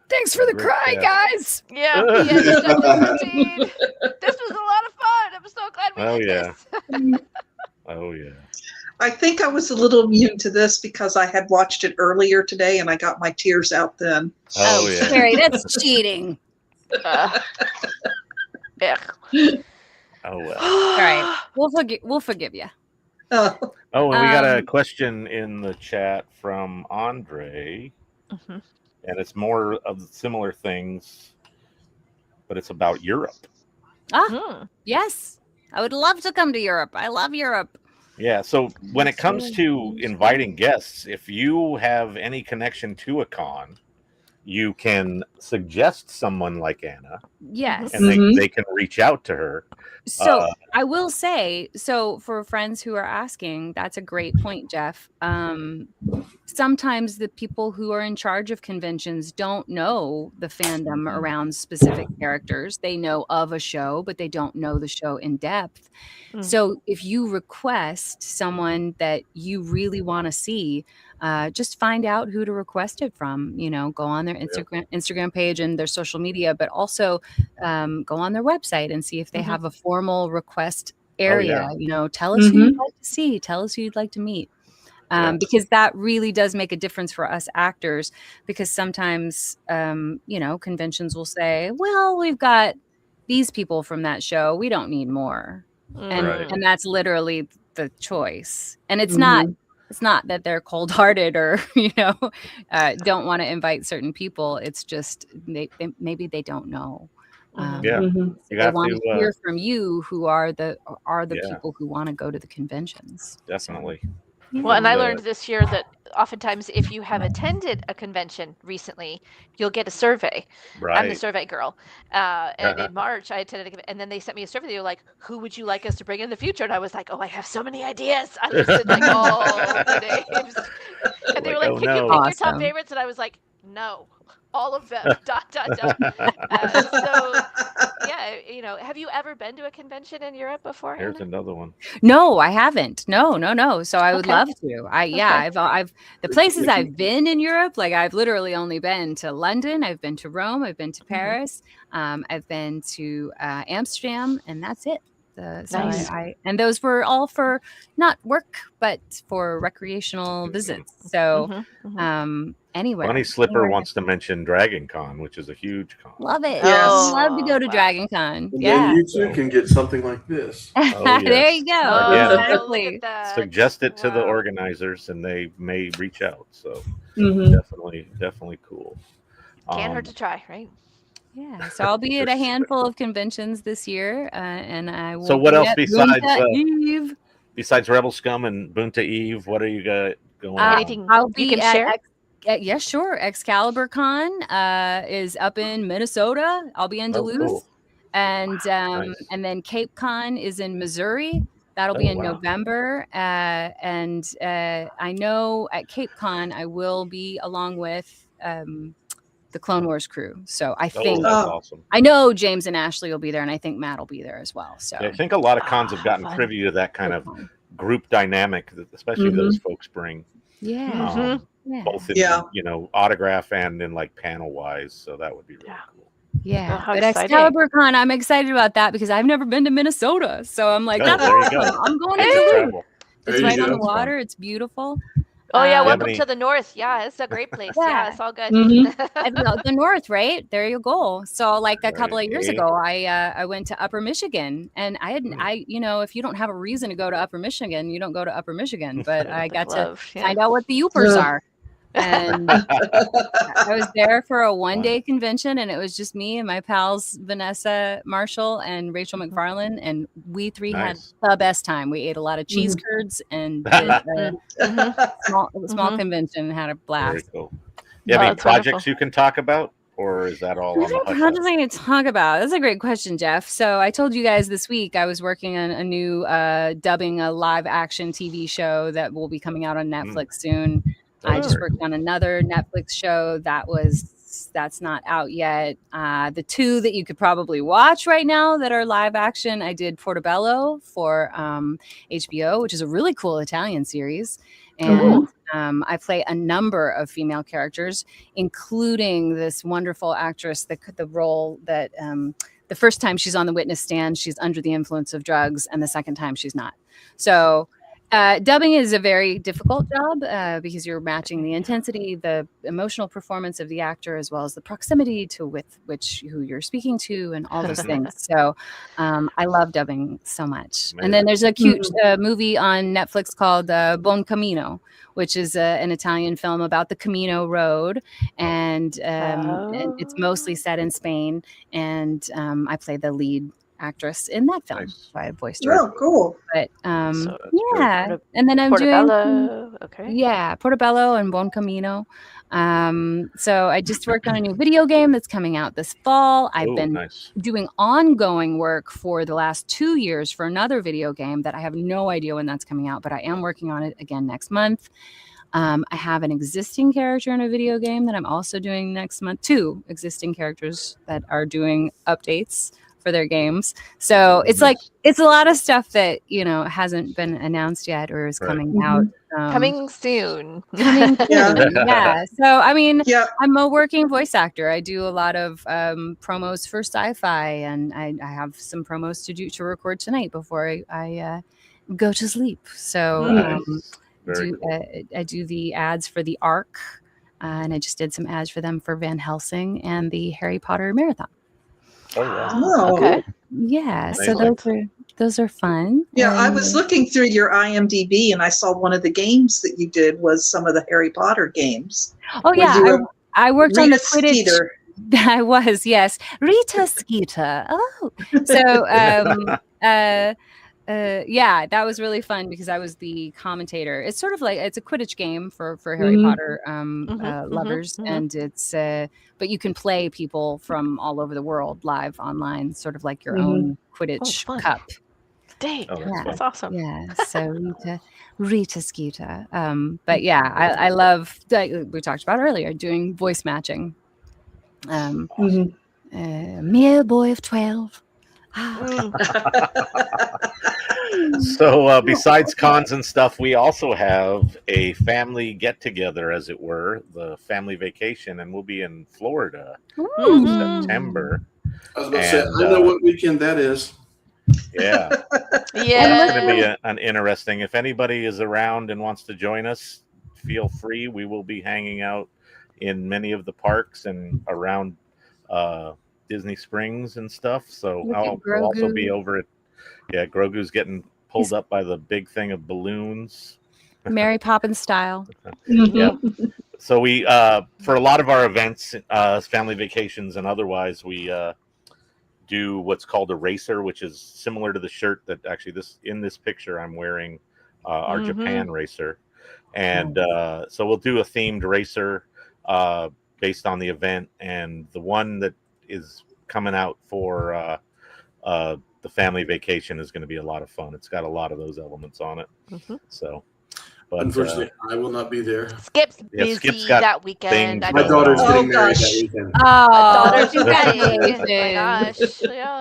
Thanks for the cry, guys. Yeah. This was a lot of fun. I'm so glad we did this. Oh, yeah. I think I was a little immune to this because I had watched it earlier today and I got my tears out then. Oh, yeah. Carrie, that's cheating. Yeah. Oh, well. All right. We'll forgive you. Oh, and we got a question in the chat from Andre. And it's more of similar things, but it's about Europe. Yes. I would love to come to Europe. I love Europe. Yeah, so when it comes to inviting guests, if you have any connection to a con, you can suggest someone like Anna. Yes. And they can reach out to her. So I will say, for friends who are asking, that's a great point, Jeff. Sometimes the people who are in charge of conventions don't know the fandom around specific characters. They know of a show, but they don't know the show in depth. So if you request someone that you really want to see, just find out who to request it from. Go on their Instagram page and their social media, but also go on their website and see if they have a formal request area. Tell us who you'd like to see. Tell us who you'd like to meet. Because that really does make a difference for us actors, because sometimes, conventions will say, well, we've got these people from that show. We don't need more. And that's literally the choice. And it's not that they're cold-hearted or, don't want to invite certain people. It's just maybe they don't know. They want to hear from you, who are the people who want to go to the conventions. Definitely. Well, and I learned this year that oftentimes if you have attended a convention recently, you'll get a survey. Right. I'm the survey girl. And in March, I attended a convention, and then they sent me a survey. They were like, who would you like us to bring in the future? And I was like, I have so many ideas. I listed all the names. And they were like, can you pick your top favorites? And I was like, no. All of them. ... have you ever been to a convention in Europe before? Here's another one. No, I haven't. No. So I would love to. I've the places I've been in Europe, like I've literally only been to London, I've been to Rome, I've been to Paris, I've been to Amsterdam, and that's it. Nice. And those were all for not work, but for recreational visits. So anyway. Bunny Slipper wants to mention Dragon Con, which is a huge con. Love it. Yes. Love to go to Dragon Con. And then you too can get something like this. There you go. Exactly. Suggest it to the organizers and they may reach out. So definitely cool. Can't hurt to try, right? Yeah, so I'll be at a handful of conventions this year, and I will. So what else besides Rebel Scum and Bunta Eve? What are you going on? I'll be at Excalibur Con is up in Minnesota. I'll be in Duluth, cool. And then Cape Con is in Missouri. That'll be in November, and I know at Cape Con I will be along with the Clone Wars crew. So I think that's awesome. I know James and Ashley will be there, and I think Matt will be there as well. So I think a lot of cons have gotten privy to that kind of group dynamic that especially those folks bring. Yeah. Both in autograph and in like panel wise. So that would be really cool. Yeah, how but exciting. ExcaliburCon, I'm excited about that because I've never been to Minnesota. So I'm like, that's there you go. awesome. I'm going to Hey. Duluth. It's right on the water. It's beautiful. Oh yeah, Yeah, welcome to the north. Yeah, it's a great place. Yeah, it's all good. The north, right? There you go. So like a couple of years ago, I went to Upper Michigan, and if you don't have a reason to go to Upper Michigan, you don't go to Upper Michigan. But I got to find out what the Yoopers are. And I was there for a one-day convention, and it was just me and my pals Vanessa Marshall and Rachel McFarlane, and we three had the best time. We ate a lot of cheese curds and did a small convention and had a blast. Very cool. You have any projects you can talk about, or is that all on the hush? Projects I can talk about? That's a great question, Jeff. So I told you guys this week I was working on a new dubbing a live-action TV show that will be coming out on Netflix soon. I just worked on another Netflix show that's not out yet. The two that you could probably watch right now that are live action, I did Portobello for HBO, which is a really cool Italian series. And I play a number of female characters, including this wonderful actress, the role that the first time she's on the witness stand, she's under the influence of drugs, and the second time she's not. So dubbing is a very difficult job because you're matching the intensity, the emotional performance of the actor, as well as the proximity to who you're speaking to, and all those things. So I love dubbing so much. Amazing. And then there's a cute movie on Netflix called Buon Camino, which is an Italian film about the Camino Road, and it's mostly set in Spain. And I play the lead actress in that film. So I voiced her. Oh, cool. But and then I'm Portobello. doing Portobello and Buon Camino. So I just worked on a new video game that's coming out this fall. I've been doing ongoing work for the last 2 years for another video game that I have no idea when that's coming out, but I am working on it again next month. I have an existing character in a video game that I'm also doing next month. 2 existing characters that are doing updates for their games. So it's like, it's a lot of stuff that, hasn't been announced yet or is coming out. Coming soon. Yeah. So, I mean, I'm a working voice actor. I do a lot of promos for sci-fi, and I have some promos to record tonight before I go to sleep. So I do the ads for the Ark, and I just did some ads for them for Van Helsing and the Harry Potter Marathon. Oh, wow. Okay. Yeah, so those are fun. Yeah, I was looking through your IMDb, and I saw one of the games that you did was some of the Harry Potter games. Oh yeah, I worked on the Quidditch. Skeeter. I was, yes, Rita Skeeter. Oh, so that was really fun because I was the commentator. It's sort of like it's a Quidditch game for Harry Potter lovers, and it's but you can play people from all over the world live online, sort of like your own Quidditch cup. Dang, that's awesome. Yeah, so Rita Skeeter. But yeah, I love, like we talked about earlier, doing voice matching. Mere boy of 12. So besides cons and stuff, we also have a family get-together, as it were, the family vacation, and we'll be in Florida in September. I was about to say, I know what weekend that is. Yeah. It's going to be an interesting. If anybody is around and wants to join us, feel free. We will be hanging out in many of the parks and around Disney Springs and stuff. So I'll also be over at Grogu's getting pulled up by the big thing of balloons, Mary Poppins style. So we for a lot of our events, family vacations and otherwise, we do what's called a racer, which is similar to the shirt that actually in this picture I'm wearing, our Japan racer. And so we'll do a themed racer based on the event, and the one that is coming out for the family vacation is going to be a lot of fun. It's got a lot of those elements on it. So, but unfortunately, I will not be there. Skip's busy that weekend. My daughter's getting married that weekend. Oh, daughter's congratulations! Oh my gosh,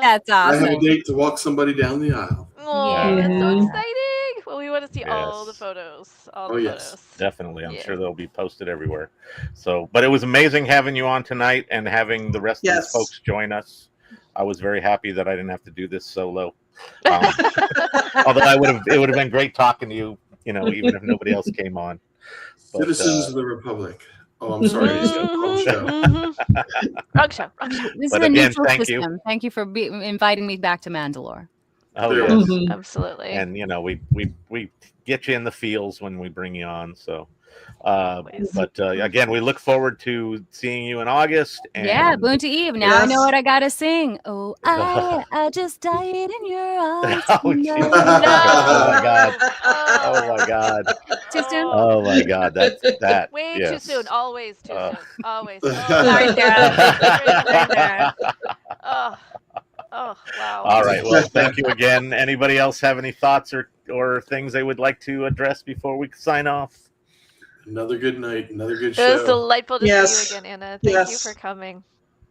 that's awesome. I have a date to walk somebody down the aisle. Oh, that's so exciting! Well, we want to see all the Yes. photos. All Oh, the yes. photos. Definitely. I'm Yeah. sure they'll be posted everywhere. So, but it was amazing having you on tonight and having the rest of Yes. these folks join us. I was very happy that I didn't have to do this solo. Although it would have been great talking to you, even if nobody else came on. But, Citizens of the Republic. Oh, I'm sorry. Wrong show. Wrong show. This But is a again, neutral thank system. you. Thank you for inviting me back to Mandalore. Oh There yes. Mhm. Absolutely. And we get you in the feels when we bring you on. So, Always. but again, we look forward to seeing you in August. And Yeah, Boonta Eve. Now I know Yes. what I gotta sing. Oh, I just died in your arms. Oh, geez. tonight. Oh my God. Oh, Oh my God. Too soon? Oh my God. That Way yes. too soon. Always too soon. Always. Sorry, Sarah. Oh, oh, wow. All right. Well, thank you again. Anybody else have any thoughts or things they would like to address before we sign off? Another good night. Another good It was show. delightful to Yes. see you again, Anna. Thank you Yes. for coming.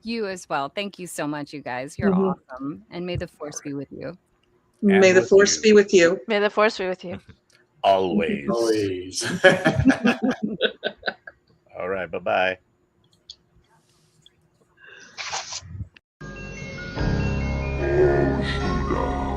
You as well. Thank you so much, you guys. You're Mhm. awesome. And may the force be with you. May the with force you. be with you. May the force be with you. Always. Always. All right. Bye-bye. Yoda.